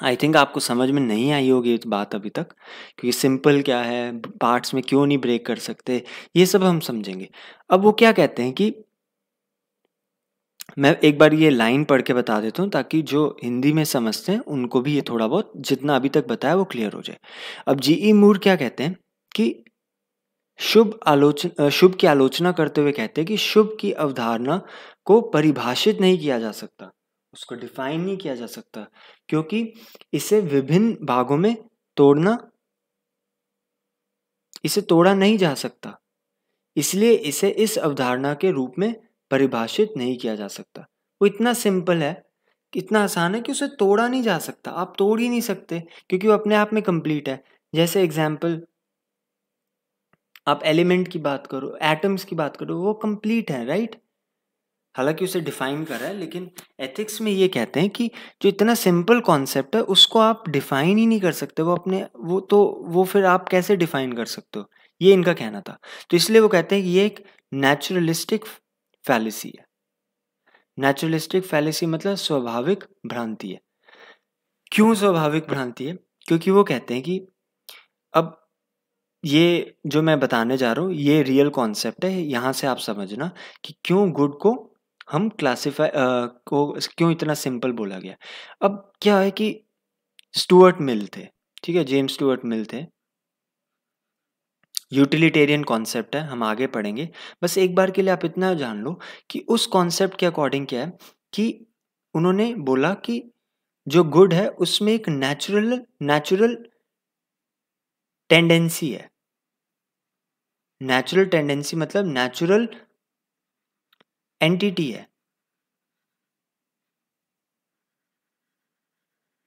आई थिंक आपको समझ में नहीं आई होगी ये बात अभी तक, क्योंकि सिंपल क्या है, पार्ट्स में क्यों नहीं ब्रेक कर सकते, ये सब हम समझेंगे। अब वो क्या कहते हैं कि मैं एक बार ये लाइन पढ़ के बता देता हूँ, ताकि जो हिंदी में समझते हैं उनको भी ये थोड़ा बहुत जितना अभी तक बताया वो क्लियर हो जाए। अब जीई मूर क्या कहते हैं कि शुभ की आलोचना करते हुए कहते हैं कि शुभ की अवधारणा को परिभाषित नहीं किया जा सकता, उसको डिफाइन नहीं किया जा सकता, क्योंकि इसे विभिन्न भागों में इसे तोड़ा नहीं जा सकता, इसलिए इसे इस अवधारणा के रूप में परिभाषित नहीं किया जा सकता। वो इतना सिंपल है, इतना आसान है कि उसे तोड़ा नहीं जा सकता, आप तोड़ ही नहीं सकते, क्योंकि वो अपने आप में कंप्लीट है। जैसे एग्जाम्पल, आप एलिमेंट की बात करो, एटम्स की बात करो, वो कंप्लीट है, राइट। हालांकि उसे डिफाइन करा है, लेकिन एथिक्स में ये कहते हैं कि जो इतना सिंपल कॉन्सेप्ट है उसको आप डिफाइन ही नहीं कर सकते, वो फिर आप कैसे डिफाइन कर सकते हो, ये इनका कहना था। तो इसलिए वो कहते हैं कि ये एक नेचुरलिस्टिक फैलेसी है। नेचुरलिस्टिक फैलेसी मतलब स्वाभाविक भ्रांति है। क्यों स्वाभाविक भ्रांति है, क्योंकि वो कहते हैं कि अब ये जो मैं बताने जा रहा हूँ ये रियल कॉन्सेप्ट है, यहाँ से आप समझना कि क्यों गुड को हम क्यों इतना सिंपल बोला गया। अब क्या है कि स्टुअर्ट मिल थे, ठीक है, जेम्स स्टुअर्ट मिल थे, यूटिलिटेरियन कॉन्सेप्ट है, हम आगे पढ़ेंगे। बस एक बार के लिए आप इतना जान लो कि उस कॉन्सेप्ट के अकॉर्डिंग क्या है कि उन्होंने बोला कि जो गुड है उसमें एक नेचुरल टेंडेंसी है। नेचुरल टेंडेंसी मतलब नेचुरल एंटिटी है,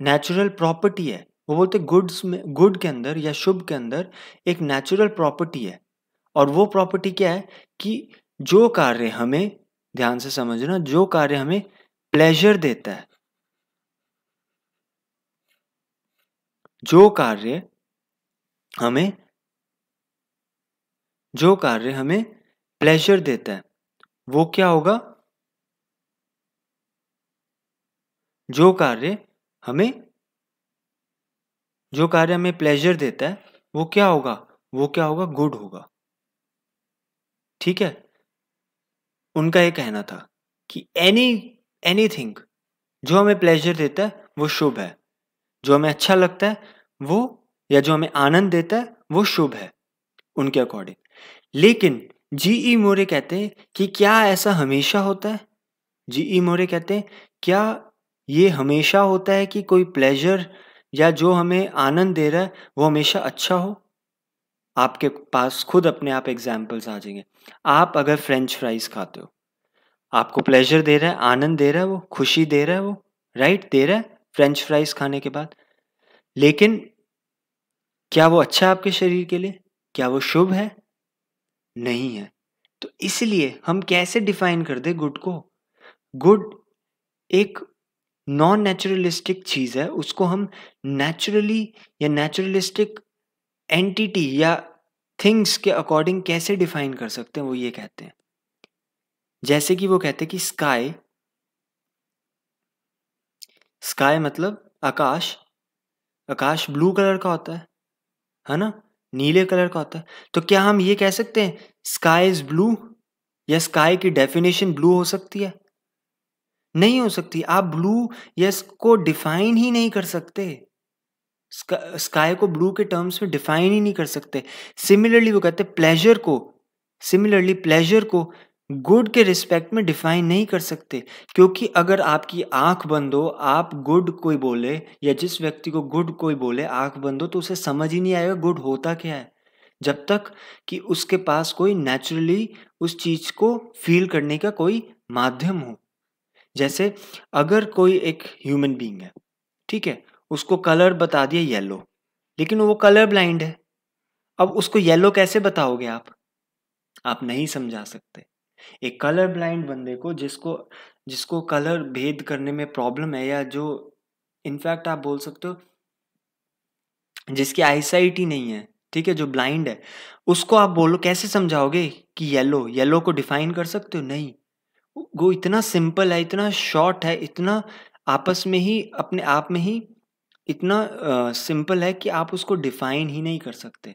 नेचुरल प्रॉपर्टी है। वो बोलते गुड के अंदर या शुभ के अंदर एक नेचुरल प्रॉपर्टी है, और वो प्रॉपर्टी क्या है कि जो कार्य हमें, ध्यान से समझना, जो कार्य हमें प्लेजर देता है, जो कार्य हमें प्लेजर देता है, वो क्या होगा, जो कार्य हमें प्लेजर देता है वो क्या होगा, गुड होगा, ठीक है। उनका ये कहना था कि एनीथिंग जो हमें प्लेजर देता है वो शुभ है, जो हमें अच्छा लगता है वो, या जो हमें आनंद देता है वो शुभ है उनके अकॉर्डिंग। लेकिन जीई मोरे कहते हैं कि क्या ऐसा हमेशा होता है? जीई मोरे कहते हैं क्या ये हमेशा होता है कि कोई प्लेजर या जो हमें आनंद दे रहा है वो हमेशा अच्छा हो? आपके पास खुद अपने आप एग्जाम्पल्स आ जाएंगे। आप अगर फ्रेंच फ्राइज खाते हो, आपको प्लेजर दे रहा है, आनंद दे रहा है, वो खुशी दे रहा है, वो राइट दे रहा है फ्रेंच फ्राइज खाने के बाद, लेकिन क्या वो अच्छा है आपके शरीर के लिए? क्या वो शुभ है? नहीं है। तो इसलिए हम कैसे डिफाइन कर दे गुड को? गुड एक नॉन नेचुरलिस्टिक चीज है, उसको हम नेचुरली या नेचुरलिस्टिक एंटिटी या थिंग्स के अकॉर्डिंग कैसे डिफाइन कर सकते हैं? वो ये कहते हैं, जैसे कि वो कहते हैं कि स्काई, स्काई मतलब आकाश, आकाश ब्लू कलर का होता है ना, नीले कलर का होता है। तो क्या हम ये कह सकते हैं स्काई इज ब्लू, या स्काई की डेफिनेशन ब्लू हो सकती है? नहीं हो सकती। आप ब्लू यस को डिफाइन ही नहीं कर सकते, स्काई को ब्लू के टर्म्स में डिफाइन ही नहीं कर सकते। सिमिलरली वो कहते हैं प्लेजर को, सिमिलरली प्लेजर को गुड के रिस्पेक्ट में डिफाइन नहीं कर सकते, क्योंकि अगर आपकी आंख बंद हो, आप गुड कोई बोले या जिस व्यक्ति को गुड कोई बोले आंख बंद हो, तो उसे समझ ही नहीं आएगा गुड होता क्या है, जब तक कि उसके पास कोई नेचुरली उस चीज को फील करने का कोई माध्यम हो। जैसे अगर कोई एक ह्यूमन बीइंग है, ठीक है, उसको कलर बता दिया येलो, लेकिन वो कलर ब्लाइंड है, अब उसको येलो कैसे बताओगे आप नहीं समझा सकते। एक कलर ब्लाइंड बंदे को, जिसको जिसको कलर भेद करने में प्रॉब्लम है, या जो इनफैक्ट आप बोल सकते हो जिसकी आईसाइट ही नहीं है, ठीक है, जो ब्लाइंड है, उसको आप बोलो कैसे समझाओगे कि येलो, येलो को डिफाइन कर सकते हो? नहीं। वो इतना सिंपल है, इतना शॉर्ट है, इतना आपस में ही अपने आप में ही इतना सिंपल है कि आप उसको डिफाइन ही नहीं कर सकते।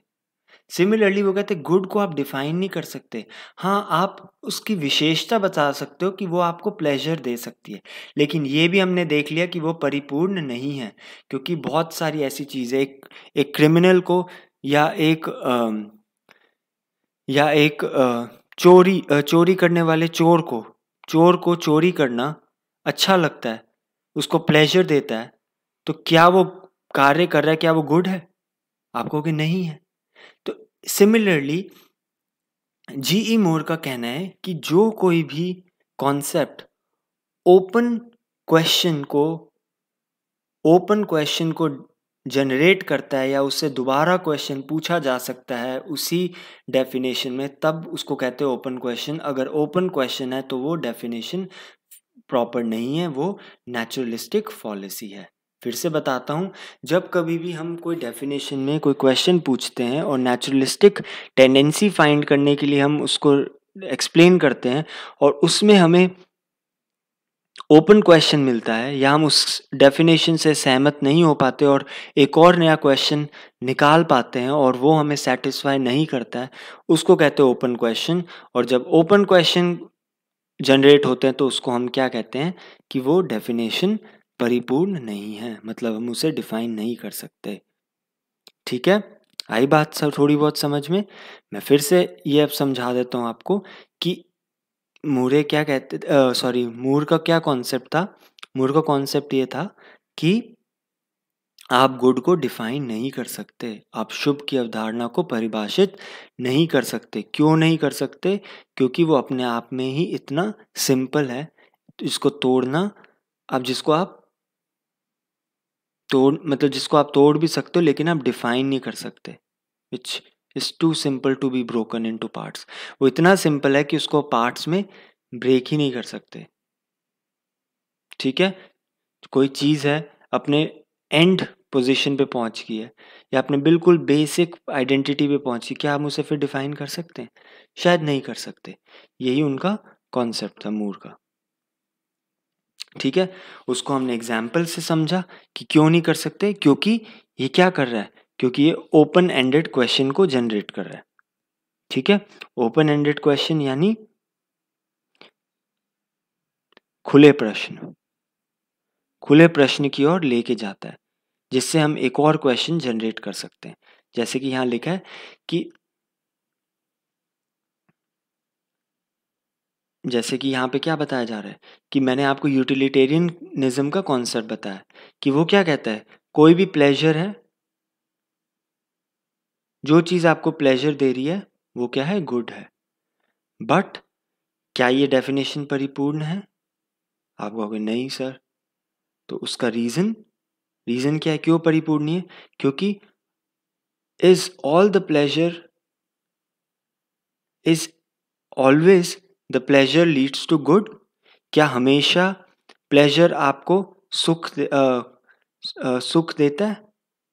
सिमिलरली वो कहते हैं गुड को आप डिफाइन नहीं कर सकते। हाँ, आप उसकी विशेषता बता सकते हो कि वो आपको प्लेजर दे सकती है, लेकिन ये भी हमने देख लिया कि वो परिपूर्ण नहीं है, क्योंकि बहुत सारी ऐसी चीज़ें, एक क्रिमिनल को या एक चोरी करने वाले चोर को चोरी करना अच्छा लगता है, उसको प्लेजर देता है, तो क्या वो कार्य कर रहा है, क्या वो गुड है? आप कहोगे नहीं है। तो सिमिलरली जीई मोर का कहना है कि जो कोई भी कॉन्सेप्ट ओपन क्वेश्चन को ओपन क्वेश्चन को जनरेट करता है, या उससे दोबारा क्वेश्चन पूछा जा सकता है उसी डेफिनेशन में, तब उसको कहते हैं ओपन क्वेश्चन। अगर ओपन क्वेश्चन है तो वो डेफिनेशन प्रॉपर नहीं है, वो नेचुरलिस्टिक फॉलिसी है। फिर से बताता हूँ, जब कभी भी हम कोई डेफिनेशन में कोई क्वेश्चन पूछते हैं और नेचुरलिस्टिक टेंडेंसी फाइंड करने के लिए हम उसको एक्सप्लेन करते हैं, और उसमें हमें ओपन क्वेश्चन मिलता है, या हम उस डेफिनेशन से सहमत नहीं हो पाते और एक और नया क्वेश्चन निकाल पाते हैं और वो हमें सेटिस्फाई नहीं करता है, उसको कहते हैं ओपन क्वेश्चन। और जब ओपन क्वेश्चन जनरेट होते हैं तो उसको हम क्या कहते हैं कि वो डेफिनेशन परिपूर्ण नहीं है, मतलब हम उसे डिफाइन नहीं कर सकते। ठीक है, आई बात सब थोड़ी बहुत समझ में? मैं फिर से ये अब समझा देता हूँ आपको कि मूरे क्या कहते, सॉरी, मूर का क्या कॉन्सेप्ट था। मूर का कॉन्सेप्ट ये था कि आप गुड को डिफाइन नहीं कर सकते, आप शुभ की अवधारणा को परिभाषित नहीं कर सकते। क्यों नहीं कर सकते? क्योंकि वो अपने आप में ही इतना सिंपल है, तो इसको तोड़ना, अब जिसको आप तोड़ भी सकते हो लेकिन आप डिफाइन नहीं कर सकते। Which is too simple to be broken into parts. वो इतना सिंपल है कि उसको पार्ट्स में ब्रेक ही नहीं कर सकते। ठीक है, कोई चीज़ है अपने एंड पोजीशन पे पहुंच गई है, या अपने बिल्कुल बेसिक आइडेंटिटी पे पहुंची, क्या हम उसे फिर डिफाइन कर सकते हैं? शायद नहीं कर सकते। यही उनका कॉन्सेप्ट था मूर का। ठीक है, उसको हमने एग्जाम्पल से समझा कि क्यों नहीं कर सकते, क्योंकि ये क्या कर रहा है, क्योंकि ये ओपन एंडेड क्वेश्चन को जनरेट कर रहा है। ठीक है, ओपन एंडेड क्वेश्चन यानी खुले प्रश्न की ओर लेके जाता है, जिससे हम एक और क्वेश्चन जनरेट कर सकते हैं। जैसे कि यहाँ लिखा है कि जैसे कि यहाँ पे क्या बताया जा रहा है कि मैंने आपको यूटिलिटेरियनिज्म का कॉन्सेप्ट बताया कि वो क्या कहता है, कोई भी प्लेजर है, जो चीज़ आपको प्लेजर दे रही है वो क्या है, गुड है। बट क्या ये डेफिनेशन परिपूर्ण है? आप कहोगे नहीं सर। तो उसका रीज़न क्या है, क्यों परिपूर्ण नहीं है? क्योंकि is all the pleasure is always the pleasure leads to good? क्या हमेशा प्लेजर आपको सुख देता है?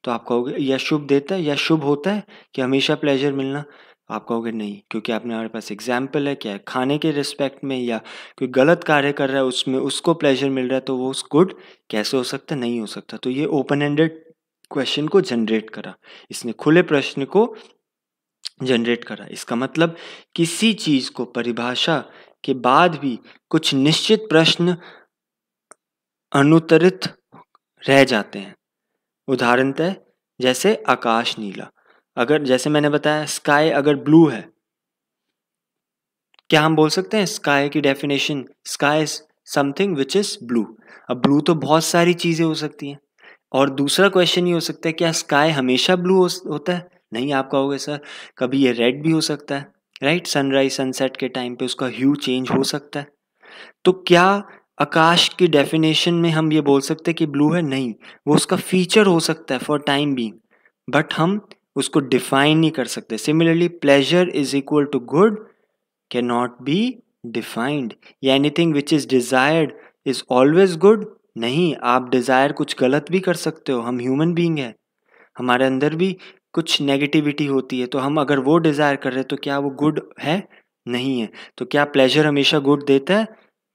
तो आप कहोगे, या शुभ देता है, या शुभ होता है कि हमेशा प्लेजर मिलना? आप कहोगे नहीं, क्योंकि आपने हमारे पास एग्जाम्पल है, क्या है, खाने के रिस्पेक्ट में या कोई गलत कार्य कर रहा है उसमें उसको प्लेजर मिल रहा है, तो वो उस गुड कैसे हो सकता? नहीं हो सकता। तो ये ओपन एंडेड क्वेश्चन को जनरेट करा, इसने खुले प्रश्न को जनरेट करा। इसका मतलब किसी चीज को परिभाषा के बाद भी कुछ निश्चित प्रश्न अनुत्तरित रह जाते हैं। उदाहरणतः जैसे आकाश नीला, अगर जैसे मैंने बताया स्काई अगर ब्लू है, क्या हम बोल सकते हैं स्काई की definition, sky is something which is blue? अब ब्लू तो बहुत सारी चीजें हो सकती हैं। और दूसरा क्वेश्चन ये हो सकता है, क्या स्काई हमेशा ब्लू होता है? नहीं, आप कहोगे सर कभी ये रेड भी हो सकता है, राइट? सनराइज सनसेट के टाइम पे उसका ह्यू चेंज हो सकता है। तो क्या आकाश की डेफिनेशन में हम ये बोल सकते हैं कि ब्लू है? नहीं, वो उसका फीचर हो सकता है फॉर टाइम बीइंग, बट हम उसको डिफाइन नहीं कर सकते। Similarly pleasure is equal to good can not be defined, या anything which is desired is always good? नहीं, आप डिजायर कुछ गलत भी कर सकते हो, हम ह्यूमन बीइंग है, हमारे अंदर भी कुछ नेगेटिविटी होती है, तो हम अगर वो डिजायर कर रहे हैं तो क्या वो गुड है? नहीं है। तो क्या प्लेजर हमेशा गुड देता है,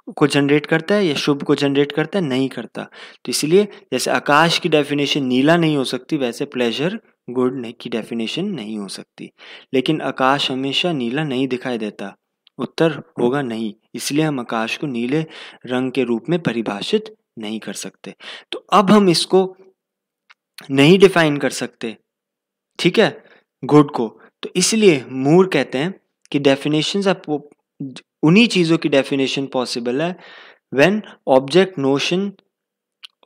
को जनरेट करता है, या शुभ को जनरेट करता है? नहीं करता। तो इसलिए जैसे आकाश की डेफिनेशन नीला नहीं हो सकती, वैसे प्लेजर गुड की डेफिनेशन नहीं हो सकती। लेकिन आकाश हमेशा नीला नहीं दिखाई देता, उत्तर होगा नहीं, इसलिए हम आकाश को नीले रंग के रूप में परिभाषित नहीं कर सकते। तो अब हम इसको नहीं डिफाइन कर सकते, ठीक है, गुड को। तो इसलिए मूर कहते हैं कि डेफिनेशंस उन्हीं चीजों की डेफिनेशन पॉसिबल है व्हेन ऑब्जेक्ट नोशन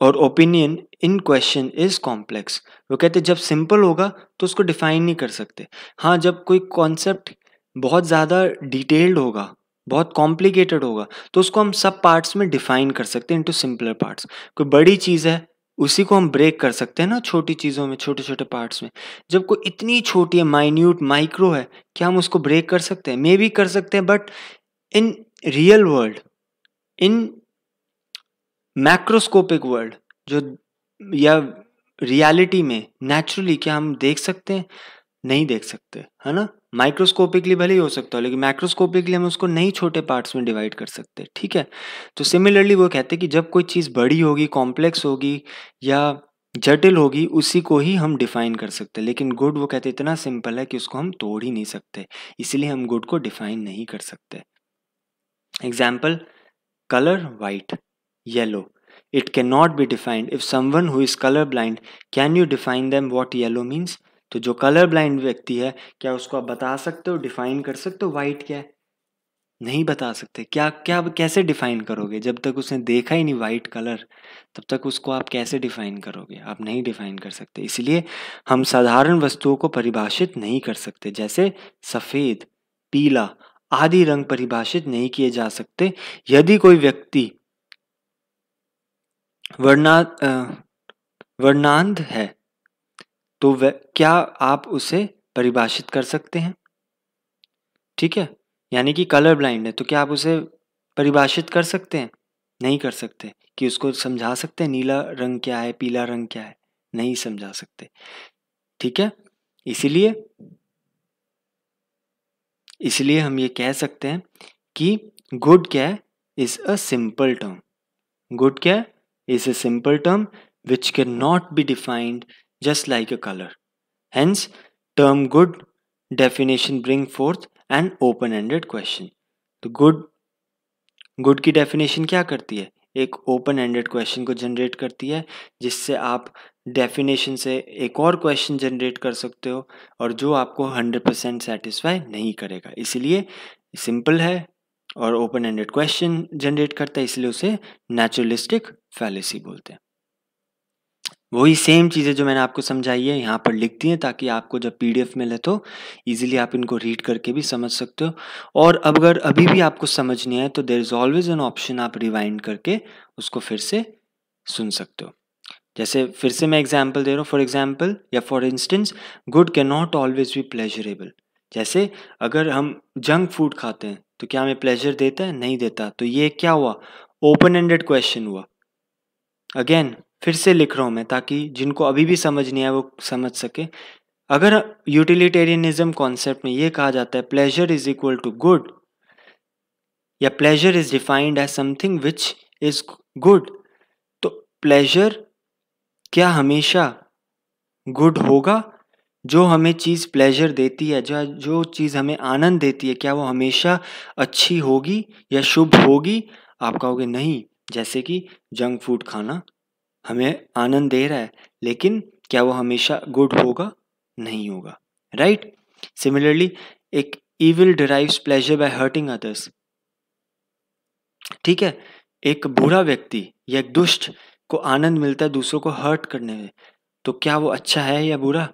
और opinion in question is complex. वो कहते हैं जब सिंपल होगा तो उसको डिफाइन नहीं कर सकते। हाँ, जब कोई कॉन्सेप्ट बहुत ज़्यादा डिटेल्ड होगा, बहुत कॉम्प्लिकेटेड होगा, तो उसको हम सब पार्ट्स में डिफाइन कर सकते हैं इनटू सिंपलर पार्ट्स। कोई बड़ी चीज़ है उसी को हम ब्रेक कर सकते हैं ना छोटी चीज़ों में, छोटे छोटे पार्ट्स में। जब कोई इतनी छोटी है, माइन्यूट माइक्रो है, क्या हम उसको ब्रेक कर सकते हैं? मे बी कर सकते हैं, but in real world, in macroscopic world जो, या रियलिटी में नेचुरली क्या हम देख सकते हैं? नहीं देख सकते, है ना? माइक्रोस्कोपिकली भले ही हो सकता हो, लेकिन मैक्रोस्कोपिकली हम उसको नहीं छोटे पार्ट्स में डिवाइड कर सकते, ठीक है? तो सिमिलरली वो कहते हैं कि जब कोई चीज़ बड़ी होगी, कॉम्प्लेक्स होगी या जटिल होगी, उसी को ही हम डिफाइन कर सकते हैं। लेकिन गुड वो कहते हैं इतना सिंपल है कि उसको हम तोड़ ही नहीं सकते, इसलिए हम गुड को डिफाइन नहीं कर सकते। Example, color white, yellow. It cannot be defined. If someone who is color blind, can you define them what yellow means? तो जो कलर ब्लाइंड व्यक्ति है, क्या उसको आप बता सकते हो, डिफाइन कर सकते हो वाइट क्या है? नहीं बता सकते। क्या क्या कैसे डिफाइन करोगे? जब तक उसने देखा ही नहीं वाइट कलर, तब तक उसको आप कैसे डिफाइन करोगे? आप नहीं डिफाइन कर सकते। इसलिए हम साधारण वस्तुओं को परिभाषित नहीं कर सकते। जैसे सफ़ेद, पीला आदि रंग परिभाषित नहीं किए जा सकते। यदि कोई व्यक्ति वर्णांध है, तो क्या आप उसे परिभाषित कर सकते हैं? ठीक है, यानी कि कलर ब्लाइंड है, तो क्या आप उसे परिभाषित कर सकते हैं? नहीं कर सकते। कि उसको समझा सकते हैं नीला रंग क्या है, पीला रंग क्या है? नहीं समझा सकते, ठीक है? इसीलिए इसलिए हम ये कह सकते हैं कि गुड क्या है, is a simple term. Good क्या है, is a simple term which cannot be defined just like a color. Hence, term good definition bring forth an open-ended question. The good good की डेफिनेशन क्या करती है, एक ओपन एंडेड क्वेश्चन को जनरेट करती है जिससे आप डेफिनेशन से एक और क्वेश्चन जनरेट कर सकते हो और जो आपको 100% सेटिस्फाई नहीं करेगा। इसीलिए सिंपल है और ओपन एंडेड क्वेश्चन जनरेट करता है, इसलिए उसे नेचुरलिस्टिक फैलेसी बोलते हैं। वही सेम चीज़ें जो मैंने आपको समझाई है यहाँ पर लिख दी हैं ताकि आपको जब PDF मिले तो इजीली आप इनको रीड करके भी समझ सकते हो। और अगर अभी भी आपको समझ नहीं आए तो there is always an option, आप रिवाइंड करके उसको फिर से सुन सकते हो। जैसे फिर से मैं एग्जांपल दे रहा हूँ, फॉर एग्जांपल या for instance, good can not always be pleasurable. जैसे अगर हम जंक फूड खाते हैं तो क्या हमें प्लेजर देता है, नहीं देता। तो ये क्या हुआ, ओपन एंडेड क्वेश्चन हुआ। अगेन फिर से लिख रहा हूँ मैं ताकि जिनको अभी भी समझ नहीं आया वो समझ सके। अगर यूटिलिटेरियनिज्म कॉन्सेप्ट में ये कहा जाता है pleasure is equal to good या pleasure is defined as something which is good, तो प्लेजर क्या हमेशा गुड होगा? जो हमें चीज़ प्लेजर देती है, जो चीज़ हमें आनंद देती है, क्या वो हमेशा अच्छी होगी या शुभ होगी? आप कहोगे नहीं। जैसे कि जंक फूड खाना हमें आनंद दे रहा है, लेकिन क्या वो हमेशा गुड होगा? नहीं होगा, राइट? सिमिलरली एक evil derives pleasure by hurting others. ठीक है, एक बुरा व्यक्ति या एक दुष्ट को आनंद मिलता है दूसरों को हर्ट करने में, तो क्या वो अच्छा है या बुरा?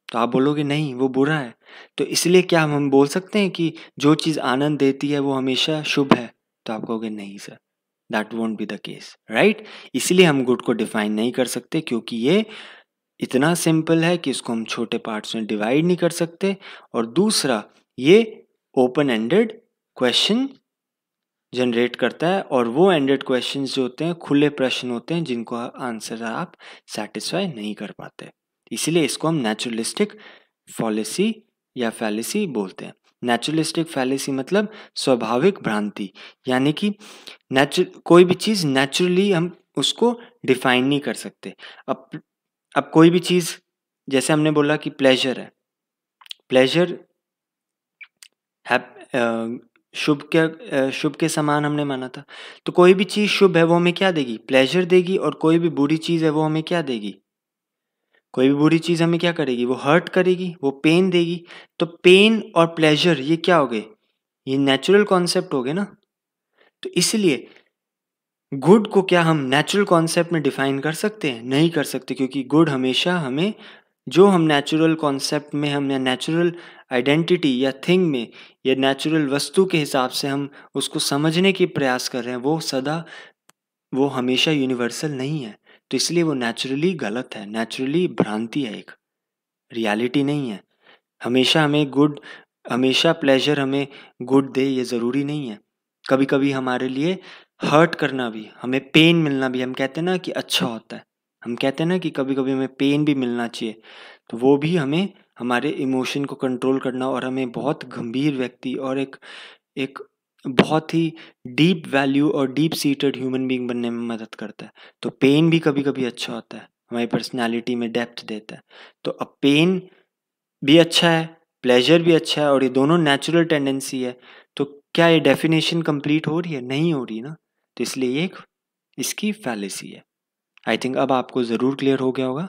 तो आप बोलोगे नहीं, वो बुरा है। तो इसलिए क्या हम बोल सकते हैं कि जो चीज़ आनंद देती है वो हमेशा शुभ है? तो आप कहोगे नहीं sir, that won't be the case, right? इसलिए हम गुड को डिफाइन नहीं कर सकते क्योंकि ये इतना सिंपल है कि इसको हम छोटे पार्ट्स में डिवाइड नहीं कर सकते। और दूसरा, ये ओपन एंडेड क्वेश्चन जनरेट करता है और वो एंडेड क्वेश्चंस जो होते हैं खुले प्रश्न होते हैं जिनको आंसर आप सेटिस्फाई नहीं कर पाते। इसीलिए इसको हम नेचुरलिस्टिक फॉलेसी या फैलेसी बोलते हैं। नेचुरलिस्टिक फैलेसी मतलब स्वाभाविक भ्रांति, यानी कि कोई भी चीज़ नेचुरली हम उसको डिफाइन नहीं कर सकते। अब कोई भी चीज़, जैसे हमने बोला कि प्लेजर है, प्लेजर शुभ के समान हमने माना था। तो कोई भी चीज़ शुभ है वो हमें क्या देगी? प्लेजर देगी। और कोई भी बुरी चीज़ है वो हमें क्या देगी? कोई भी बुरी चीज़ हमें क्या करेगी? वो हर्ट करेगी, वो पेन देगी। तो पेन और प्लेजर ये क्या हो गए? ये नेचुरल कॉन्सेप्ट हो गए ना। तो इसलिए गुड को क्या हम नेचुरल कॉन्सेप्ट में डिफाइन कर सकते हैं? नहीं कर सकते, क्योंकि गुड हमेशा हमें जो हम नेचुरल कॉन्सेप्ट में, हम या नेचुरल आइडेंटिटी या थिंग में या नेचुरल वस्तु के हिसाब से हम उसको समझने की प्रयास कर रहे हैं, वो हमेशा यूनिवर्सल नहीं है। तो इसलिए वो नेचुरली गलत है, नेचुरली भ्रांति है, एक रियलिटी नहीं है। हमेशा प्लेजर हमें गुड दे ये ज़रूरी नहीं है। कभी कभी हमारे लिए हर्ट करना भी, हमें पेन मिलना भी, हम कहते हैं ना कि अच्छा होता है। हम कहते हैं ना कि कभी कभी हमें पेन भी मिलना चाहिए। तो वो भी हमें हमारे इमोशन को कंट्रोल करना और हमें बहुत गंभीर व्यक्ति और एक एक बहुत ही डीप वैल्यू और डीप सीटेड ह्यूमन बीइंग बनने में मदद करता है। तो पेन भी कभी कभी अच्छा होता है, हमारी पर्सनैलिटी में डेप्थ देता है। तो अब पेन भी अच्छा है, प्लेजर भी अच्छा है और ये दोनों नेचुरल टेंडेंसी है। तो क्या ये डेफिनेशन कंप्लीट हो रही है? नहीं हो रही ना। तो इसलिए ये एक इसकी फैलेसी है। आई थिंक अब आपको ज़रूर क्लियर हो गया होगा।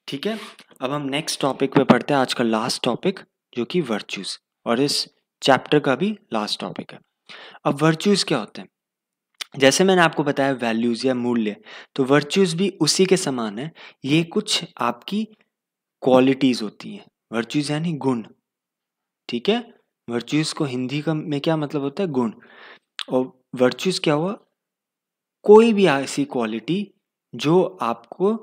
ठीक है, अब हम नेक्स्ट टॉपिक पे पढ़ते हैं, आज का लास्ट टॉपिक जो कि वर्च्यूज़, और इस चैप्टर का भी लास्ट टॉपिक है। अब वर्च्यूज़ क्या होते हैं? जैसे मैंने आपको बताया वैल्यूज़ या मूल्य, तो वर्च्यूज़ भी उसी के समान है। ये कुछ आपकी क्वालिटीज़ होती हैं। वर्च्यूज़ यानी गुण, ठीक है? वर्च्यूज़ को हिंदी का में क्या मतलब होता है? गुण। और वर्च्यूज़ क्या हुआ? कोई भी ऐसी क्वालिटी जो आपको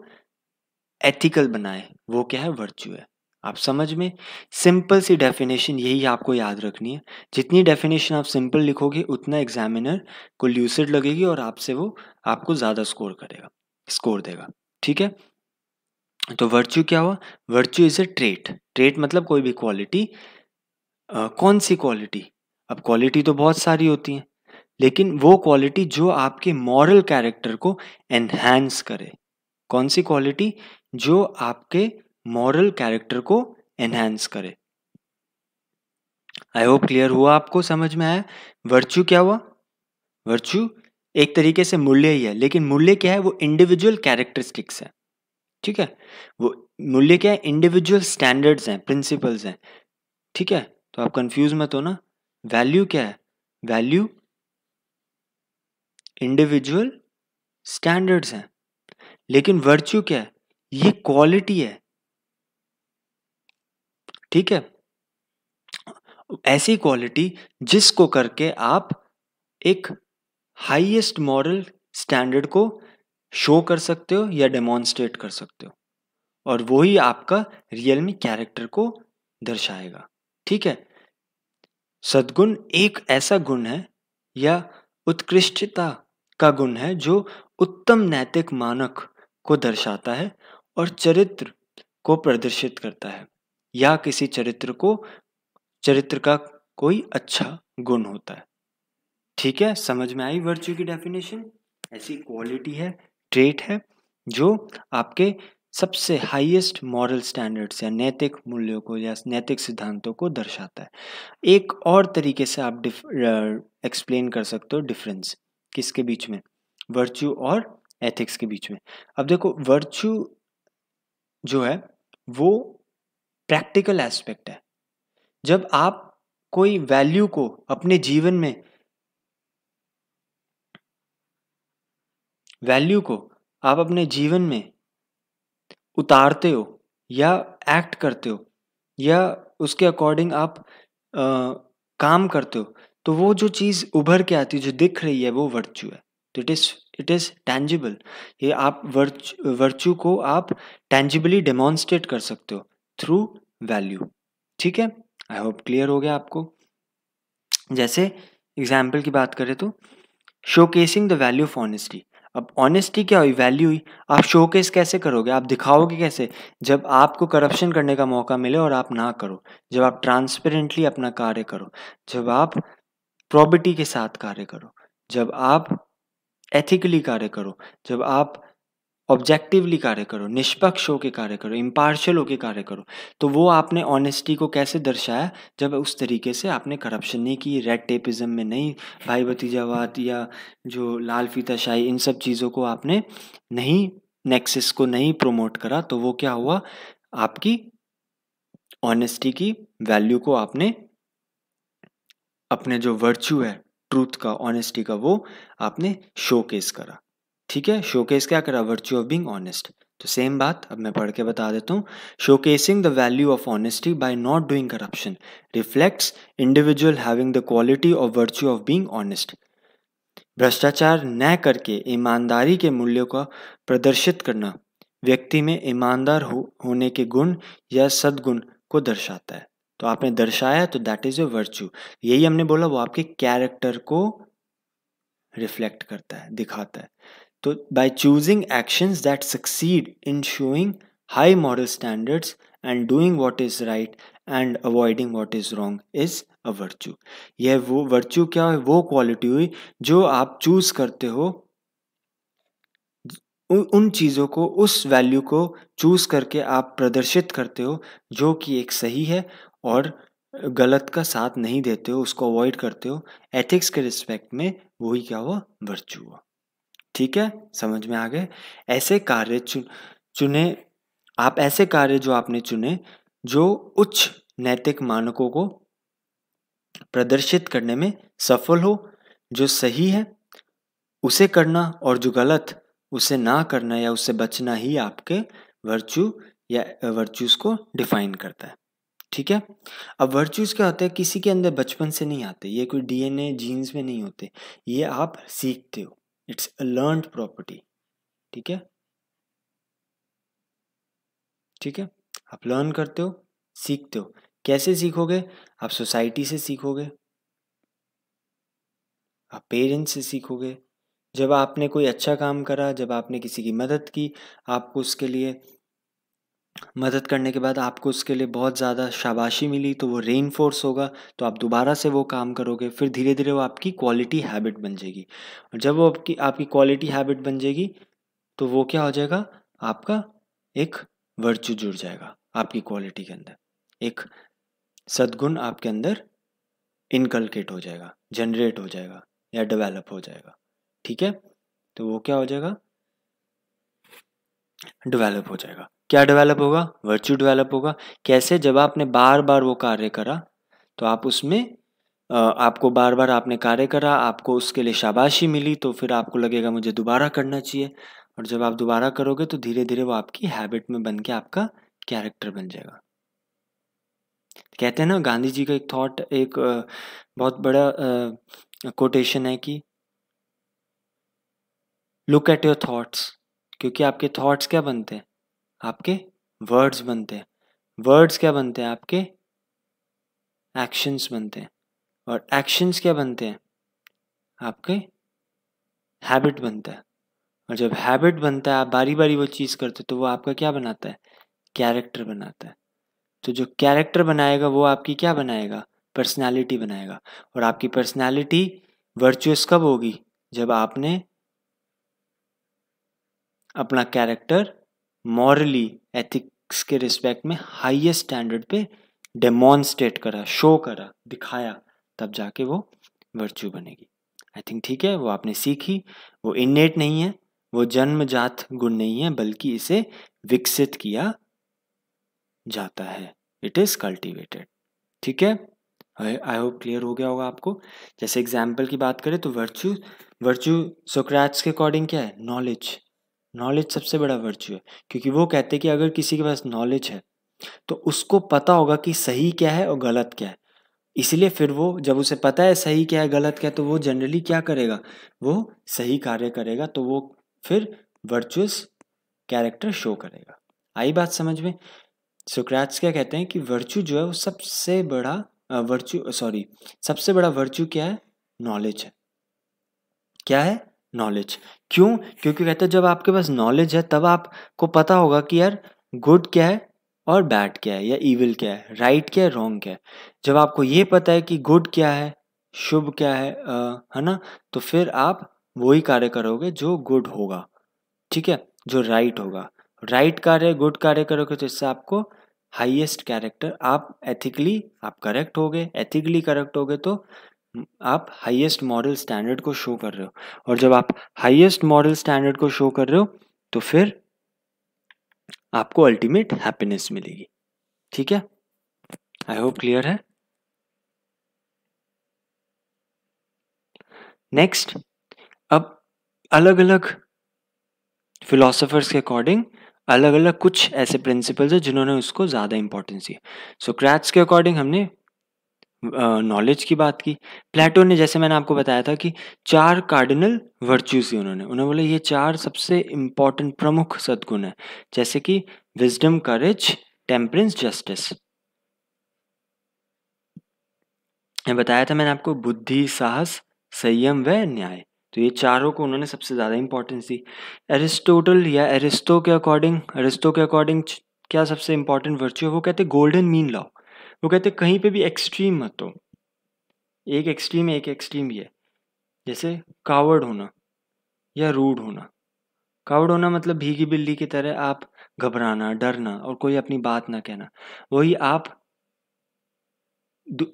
एथिकल बनाए, वो क्या है? वर्च्यू है। आप समझ में? सिंपल सी डेफिनेशन यही आपको याद रखनी है। जितनी डेफिनेशन आप सिंपल लिखोगे उतना एग्जामिनर को ल्यूसिड लगेगी और आपसे वो आपको ज़्यादा स्कोर देगा। ठीक है, तो वर्च्यू क्या हुआ? Virtue is a trait. Trait मतलब कोई भी क्वालिटी। कौन सी क्वालिटी? अब क्वालिटी तो बहुत सारी होती हैं, लेकिन वो क्वालिटी जो आपके मॉरल कैरेक्टर को एनहांस करे। कौन सी क्वालिटी? जो आपके मॉरल कैरेक्टर को एनहांस करे। आई होप क्लियर हुआ, आपको समझ में आया। वर्च्यू क्या हुआ? वर्च्यू एक तरीके से मूल्य ही है, लेकिन मूल्य क्या है? वो इंडिविजुअल कैरेक्टरिस्टिक्स है, ठीक है? वो मूल्य क्या है? इंडिविजुअल स्टैंडर्ड्स हैं, प्रिंसिपल्स हैं, ठीक है? तो आप कंफ्यूज मत हो ना। वैल्यू क्या है? वैल्यू इंडिविजुअल स्टैंडर्ड्स हैं, लेकिन वर्च्यू क्या है? ये क्वालिटी है, ठीक है? ऐसी क्वालिटी जिसको करके आप एक हाईएस्ट मॉरल स्टैंडर्ड को शो कर सकते हो या डेमोन्स्ट्रेट कर सकते हो, और वही आपका रियल में कैरेक्टर को दर्शाएगा, ठीक है? सद्गुण एक ऐसा गुण है या उत्कृष्टता का गुण है जो उत्तम नैतिक मानक को दर्शाता है और चरित्र को प्रदर्शित करता है, या किसी चरित्र का कोई अच्छा गुण होता है, ठीक है? समझ में आई वर्च्यू की डेफिनेशन? ऐसी क्वालिटी है, ट्रेट है, जो आपके सबसे हाईएस्ट मॉरल स्टैंडर्ड्स या नैतिक मूल्यों को या नैतिक सिद्धांतों को दर्शाता है। एक और तरीके से आप एक्सप्लेन कर सकते हो डिफरेंस किसके बीच में? वर्च्यू और एथिक्स के बीच में। अब देखो, वर्च्यू जो है वो प्रैक्टिकल एस्पेक्ट है। जब आप कोई वैल्यू को अपने जीवन में आप अपने जीवन में उतारते हो या एक्ट करते हो या उसके अकॉर्डिंग आप काम करते हो, तो वो जो चीज़ उभर के आती है, जो दिख रही है, वो वर्च्यू है। तो इट इज़ टैंजिबल। ये आप वर्च्यू को आप टैंजिबली डेमोन्स्ट्रेट कर सकते हो थ्रू वैल्यू, ठीक है? आई होप क्लियर हो गया आपको। जैसे एग्जाम्पल की बात करें तो showcasing the value of honesty. अब ऑनेस्टी क्या हुई? वैल्यू हुई। आप शोकेस कैसे करोगे? आप दिखाओगे कैसे? जब आपको करप्शन करने का मौका मिले और आप ना करो, जब आप ट्रांसपेरेंटली अपना कार्य करो, जब आप प्रॉबिटी के साथ कार्य करो, जब आप एथिकली कार्य करो, जब आप ऑब्जेक्टिवली कार्य करो, निष्पक्ष होकर कार्य करो, इम्पार्शियल होकर कार्य करो, तो वो आपने ऑनेस्टी को कैसे दर्शाया? जब उस तरीके से आपने करप्शन नहीं की, रेड टेपिज्म में नहीं, भाई भतीजावाद या जो लाल फीताशाही, इन सब चीज़ों को आपने नहीं, नेक्सस को नहीं प्रमोट करा, तो वो क्या हुआ? आपकी ऑनेस्टी की वैल्यू को आपने अपने जो वर्च्यू है ट्रूथ का, ऑनेस्टी का, वो आपने शोकेस करा, ठीक है? शोकेस क्या करा? Virtue of being honest. तो सेम बात अब मैं पढ़ के बता देता हूँ। Showcasing the value of honesty by not doing corruption reflects individual having the quality of virtue of being honest. भ्रष्टाचार न करके ईमानदारी के मूल्यों का प्रदर्शित करना व्यक्ति में ईमानदार होने के गुण या सद्गुण को दर्शाता है। तो आपने दर्शाया, तो दैट इज योर वर्च्यू। यही हमने बोला, वो आपके कैरेक्टर को रिफ्लेक्ट करता है, दिखाता है। तो by choosing actions that succeed in showing high moral standards and doing what is right and avoiding what is wrong is a virtue. यह वो वर्च्यू क्या है? वो क्वालिटी हुई जो आप चूज करते हो, उन चीज़ों को, उस वैल्यू को चूज करके आप प्रदर्शित करते हो जो कि एक सही है, और गलत का साथ नहीं देते हो, उसको अवॉइड करते हो। एथिक्स के रिस्पेक्ट में वही क्या हुआ? वर्च्यू हुआ, ठीक है? समझ में आ गए? ऐसे कार्य चुने आप, ऐसे कार्य जो आपने चुने जो उच्च नैतिक मानकों को प्रदर्शित करने में सफल हो, जो सही है उसे करना, और जो गलत उसे ना करना या उससे बचना ही आपके वर्च्यू या वर्च्यूज को डिफाइन करता है, ठीक है? अब वर्च्यूज क्या होता है? किसी के अंदर बचपन से नहीं आते, ये कोई डीएनए जीन्स में नहीं होते, ये आप सीखते हो। इट्स अ लर्नड प्रॉपर्टी, ठीक है? ठीक है, आप लर्न करते हो, सीखते हो। कैसे सीखोगे? आप सोसाइटी से सीखोगे, आप पेरेंट्स से सीखोगे। जब आपने कोई अच्छा काम करा, जब आपने किसी की मदद की, आपको उसके लिए मदद करने के बाद आपको उसके लिए बहुत ज़्यादा शाबाशी मिली, तो वो रेनफोर्स होगा, तो आप दोबारा से वो काम करोगे। फिर धीरे धीरे वो आपकी क्वालिटी हैबिट बन जाएगी, और जब वो आपकी क्वालिटी हैबिट बन जाएगी, तो वो क्या हो जाएगा? आपका एक वर्च्यू जुड़ जाएगा आपकी क्वालिटी के अंदर, एक सद्गुण आपके अंदर इनकलकेट हो जाएगा, जनरेट हो जाएगा, या डेवलप हो जाएगा। ठीक है, तो वो क्या हो जाएगा, डेवलप हो जाएगा। क्या डेवलप होगा, वर्च्यू डेवलप होगा। कैसे, जब आपने बार बार वो कार्य करा तो आप उसमें आपको बार बार आपने कार्य करा, आपको उसके लिए शाबाशी मिली, तो फिर आपको लगेगा मुझे दोबारा करना चाहिए, और जब आप दोबारा करोगे तो धीरे धीरे वो आपकी हैबिट में बन के आपका कैरेक्टर बन जाएगा। कहते हैं ना, गांधी जी का एक थॉट, एक बहुत बड़ा कोटेशन है कि लुक एट योर थॉट्स, क्योंकि आपके थॉट्स क्या बनते हैं, आपके वर्ड्स बनते हैं, वर्ड्स क्या बनते हैं, आपके एक्शंस बनते हैं, और एक्शंस क्या बनते हैं, आपके हैबिट बनता है, और जब हैबिट बनता है, आप बारी बारी वो चीज़ करते हो, तो वो आपका क्या बनाता है, कैरेक्टर बनाता है। तो जो कैरेक्टर बनाएगा वो आपकी क्या बनाएगा, पर्सनालिटी बनाएगा। और आपकी पर्सनालिटी वर्चुअस कब होगी, जब आपने अपना कैरेक्टर मॉरली, एथिक्स के रिस्पेक्ट में हाईएस्ट स्टैंडर्ड पे डेमोन्स्ट्रेट करा, शो करा, दिखाया, तब जाके वो वर्च्यू बनेगी। आई थिंक ठीक है, वो आपने सीखी। वो इन्नेट नहीं है, वो जन्मजात गुण नहीं है, बल्कि इसे विकसित किया जाता है, इट इज कल्टिवेटेड। ठीक है, आई होप क्लियर हो गया होगा आपको। जैसे एग्जाम्पल की बात करें तो वर्च्यू, वर्च्यू सोक्रेट्स के अकॉर्डिंग क्या है, नॉलेज। नॉलेज सबसे बड़ा वर्च्यू है, क्योंकि वो कहते हैं कि अगर किसी के पास नॉलेज है तो उसको पता होगा कि सही क्या है और गलत क्या है। इसलिए फिर वो, जब उसे पता है सही क्या है गलत क्या है, तो वो जनरली क्या करेगा, वो सही कार्य करेगा, तो वो फिर वर्चुअस कैरेक्टर शो करेगा। आई बात समझ में। सोक्रेट्स क्या कहते हैं कि वर्च्यू जो है वो सबसे बड़ा वर्च्यू, सॉरी, सबसे बड़ा वर्च्यू क्या है, नॉलेज है। क्या है, नॉलेज। क्यों, क्योंकि कहते हैं जब आपके पास नॉलेज है तब आपको पता होगा कि यार गुड क्या है और बैड क्या है, या इविल क्या है, राइट क्या है, रॉन्ग क्या है। जब आपको ये पता है कि गुड क्या है, शुभ क्या है ना, तो फिर आप वही कार्य करोगे जो गुड होगा। ठीक है, जो राइट होगा। राइट कार्य, गुड कार्य करोगे तो इससे आपको हाईएस्ट कैरेक्टर, आप एथिकली आप करेक्ट होगे, एथिकली करेक्ट होगे तो आप हाईएस्ट मॉरल स्टैंडर्ड को शो कर रहे हो, और जब आप हाईएस्ट मॉरल स्टैंडर्ड को शो कर रहे हो तो फिर आपको अल्टीमेट हैप्पीनेस मिलेगी। ठीक है, आई होप क्लियर है। नेक्स्ट, अब अलग अलग फिलोसोफर्स के अकॉर्डिंग अलग अलग कुछ ऐसे प्रिंसिपल्स है जिन्होंने उसको ज़्यादा इंपॉर्टेंस दी। सोक्रेट्स के अकॉर्डिंग हमने नॉलेज की बात की। प्लेटो ने, जैसे मैंने आपको बताया था कि 4 कार्डिनल वर्च्यूज थी, उन्होंने बोला ये 4 सबसे इंपॉर्टेंट प्रमुख सद्गुण है, जैसे कि विजडम, करेज, टेम्परेंस, जस्टिस। बताया था मैंने आपको, बुद्धि, साहस, संयम व न्याय। तो ये चारों को उन्होंने सबसे ज़्यादा इंपॉर्टेंस दी। एरिस्टोटल या एरिस्टो के अकॉर्डिंग क्या सबसे इंपॉर्टेंट वर्च्यू है, वो कहते गोल्डन मीन लाओ। वो कहते कहीं पे भी एक्सट्रीम मत हो, एक एक्सट्रीम है, एक एक्सट्रीम भी है। जैसे कावर्ड होना या रूड होना। कावर्ड होना मतलब भीगी बिल्ली की तरह आप घबराना, डरना और कोई अपनी बात ना कहना। वही आप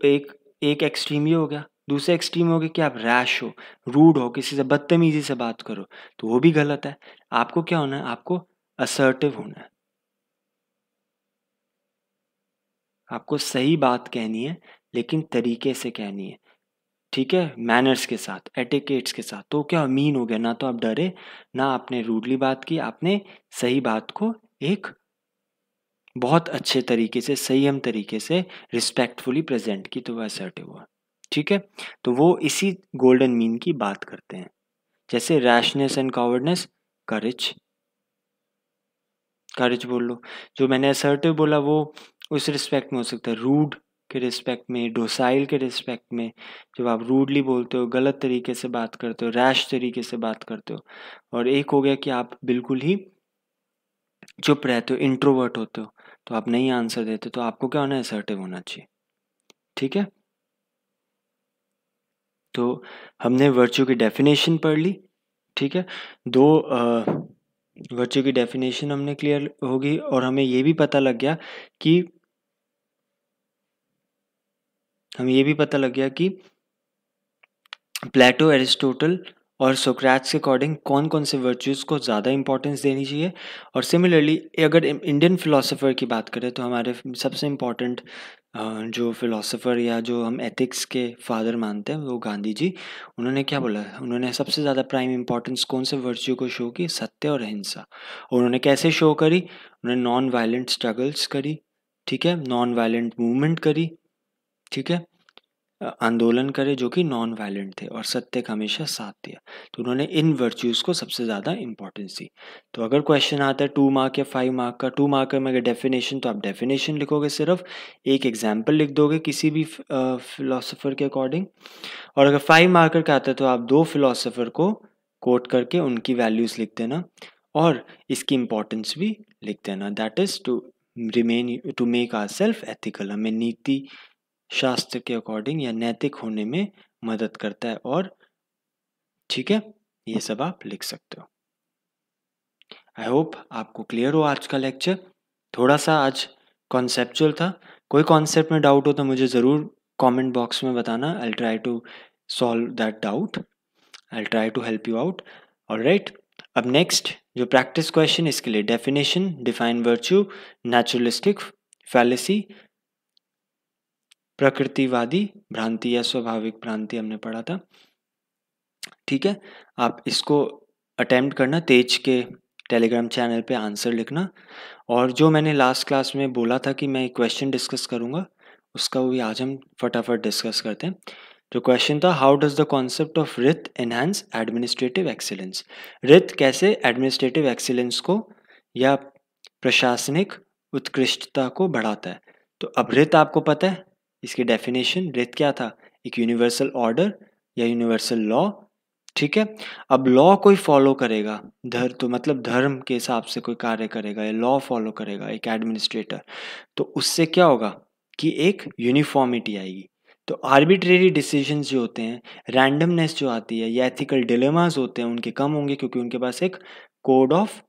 एक एक एक्सट्रीम ये हो गया। दूसरा एक्सट्रीम हो गया कि आप रैश हो, रूड हो, किसी से बदतमीजी से बात करो, तो वो भी गलत है। आपको क्या होना है, आपको असर्टिव होना है, आपको सही बात कहनी है लेकिन तरीके से कहनी है। ठीक है, मैनर्स के साथ, एटिकेट्स के साथ। तो क्या मीन हो गया, ना तो आप डरे, ना आपने रूडली बात की, आपने सही बात को एक बहुत अच्छे तरीके से, संयम तरीके से, रिस्पेक्टफुली प्रेजेंट की, तो वह असर्टिव हुआ। ठीक है, तो वो इसी गोल्डन मीन की बात करते हैं। जैसे रैशनेस एंड कॉवर्डनेस, करेज, करेज बोल लो। जो मैंने असर्टिव बोला वो उस रिस्पेक्ट में हो सकता है, रूड के रिस्पेक्ट में, डोसाइल के रिस्पेक्ट में। जब आप रूडली बोलते हो, गलत तरीके से बात करते हो, रैश तरीके से बात करते हो। और एक हो गया कि आप बिल्कुल ही चुप रहते हो, इंट्रोवर्ट होते हो, तो आप नहीं आंसर देते, तो आपको क्या होना है, असर्टिव होना चाहिए। ठीक है, तो हमने वर्च्यू की डेफिनेशन पढ़ ली। ठीक है, दो वर्च्यू की डेफिनेशन हमने क्लियर होगी, और हमें ये भी पता लग गया कि प्लेटो, एरिस्टोटल और सोक्रेट्स के अकॉर्डिंग कौन कौन से वर्च्यूज़ को ज़्यादा इंपॉर्टेंस देनी चाहिए। और सिमिलरली अगर इंडियन फ़िलोसोफ़र की बात करें तो हमारे सबसे इम्पॉर्टेंट जो फ़िलोसोफ़र या जो हम एथिक्स के फादर मानते हैं वो गांधी जी। उन्होंने क्या बोला, उन्होंने सबसे ज़्यादा प्राइम इम्पॉर्टेंस कौन से वर्च्यू को शो की, सत्य और अहिंसा। और उन्होंने कैसे शो करी, उन्होंने नॉन वायलेंट स्ट्रगल्स करी, ठीक है, नॉन वायलेंट मूवमेंट करी, ठीक है, आंदोलन करे जो कि नॉन वायलेंट थे और सत्य का हमेशा साथ दिया। तो उन्होंने इन वर्च्यूज़ को सबसे ज़्यादा इंपॉर्टेंस दी। तो अगर क्वेश्चन आता है 2 मार्क या 5 मार्क का, 2 मार्क में अगर डेफिनेशन, तो आप डेफिनेशन लिखोगे, सिर्फ एक एग्जाम्पल लिख दोगे किसी भी फिलोसोफर के अकॉर्डिंग। और अगर 5 मार्कर का आता है तो आप 2 फिलोसोफर को कोट करके उनकी वैल्यूज़ लिख देना और इसकी इंपॉर्टेंस भी लिख देना। That is to make our self ethical, हमें नीति शास्त्र के अकॉर्डिंग या नैतिक होने में मदद करता है। और ठीक है, ये सब आप लिख सकते हो। आई होप आपको क्लियर हो आज का लेक्चर। थोड़ा सा आज कॉन्सेप्चुअल था। कोई कॉन्सेप्ट में डाउट हो तो मुझे ज़रूर कमेंट बॉक्स में बताना। I try to solve that doubt, I try to help you out. Alright, अब नेक्स्ट जो प्रैक्टिस क्वेश्चन, इसके लिए definition, define virtue, naturalistic fallacy, प्रकृतिवादी भ्रांति या स्वाभाविक भ्रांति हमने पढ़ा था, ठीक है। आप इसको अटेम्प्ट करना, तेज के टेलीग्राम चैनल पे आंसर लिखना। और जो मैंने लास्ट क्लास में बोला था कि मैं एक क्वेश्चन डिस्कस करूँगा, उसका भी आज हम फटाफट डिस्कस करते हैं। जो क्वेश्चन था, how does the concept of wreath enhance administrative excellence. Wreath कैसे एडमिनिस्ट्रेटिव एक्सीलेंस को या प्रशासनिक उत्कृष्टता को बढ़ाता है। तो अब रिथ आपको पता है, इसकी डेफिनेशन, रिथ क्या था, एक यूनिवर्सल ऑर्डर या यूनिवर्सल लॉ, ठीक है। अब लॉ कोई फॉलो करेगा, तो मतलब धर्म के हिसाब से कोई कार्य करेगा या लॉ फॉलो करेगा एक एडमिनिस्ट्रेटर, तो उससे क्या होगा कि एक यूनिफॉर्मिटी आएगी। तो आर्बिट्रेरी डिसीजंस जो होते हैं, रैंडमनेस जो आती है या एथिकल डिलेमास होते हैं, उनके कम होंगे क्योंकि उनके पास एक कोड ऑफ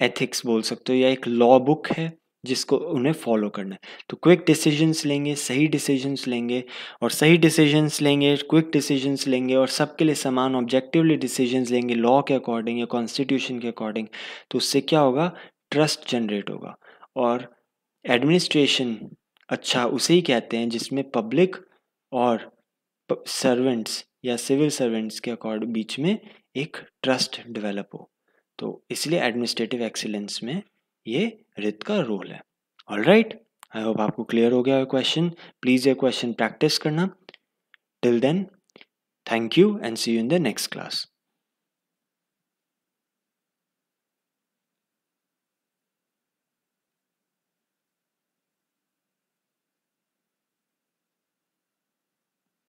एथिक्स बोल सकते हो या एक लॉ बुक है जिसको उन्हें फॉलो करना है। तो क्विक डिसीजंस लेंगे, सही डिसीजंस लेंगे, और सही डिसीजंस लेंगे, क्विक डिसीजंस लेंगे और सबके लिए समान ऑब्जेक्टिवली डिसीजंस लेंगे लॉ के अकॉर्डिंग या कॉन्स्टिट्यूशन के अकॉर्डिंग। तो उससे क्या होगा, ट्रस्ट जनरेट होगा। और एडमिनिस्ट्रेशन अच्छा उसे ही कहते हैं जिसमें पब्लिक और सर्वेंट्स या सिविल सर्वेंट्स के अकॉर्डिंग बीच में एक ट्रस्ट डेवलप हो। तो इसलिए एडमिनिस्ट्रेटिव एक्सीलेंस में ये रिथ का रोल है। ऑलराइट, आई होप आपको क्लियर हो गया क्वेश्चन। प्लीज़ ये क्वेश्चन प्रैक्टिस करना। Till then, thank you and see you in the next class.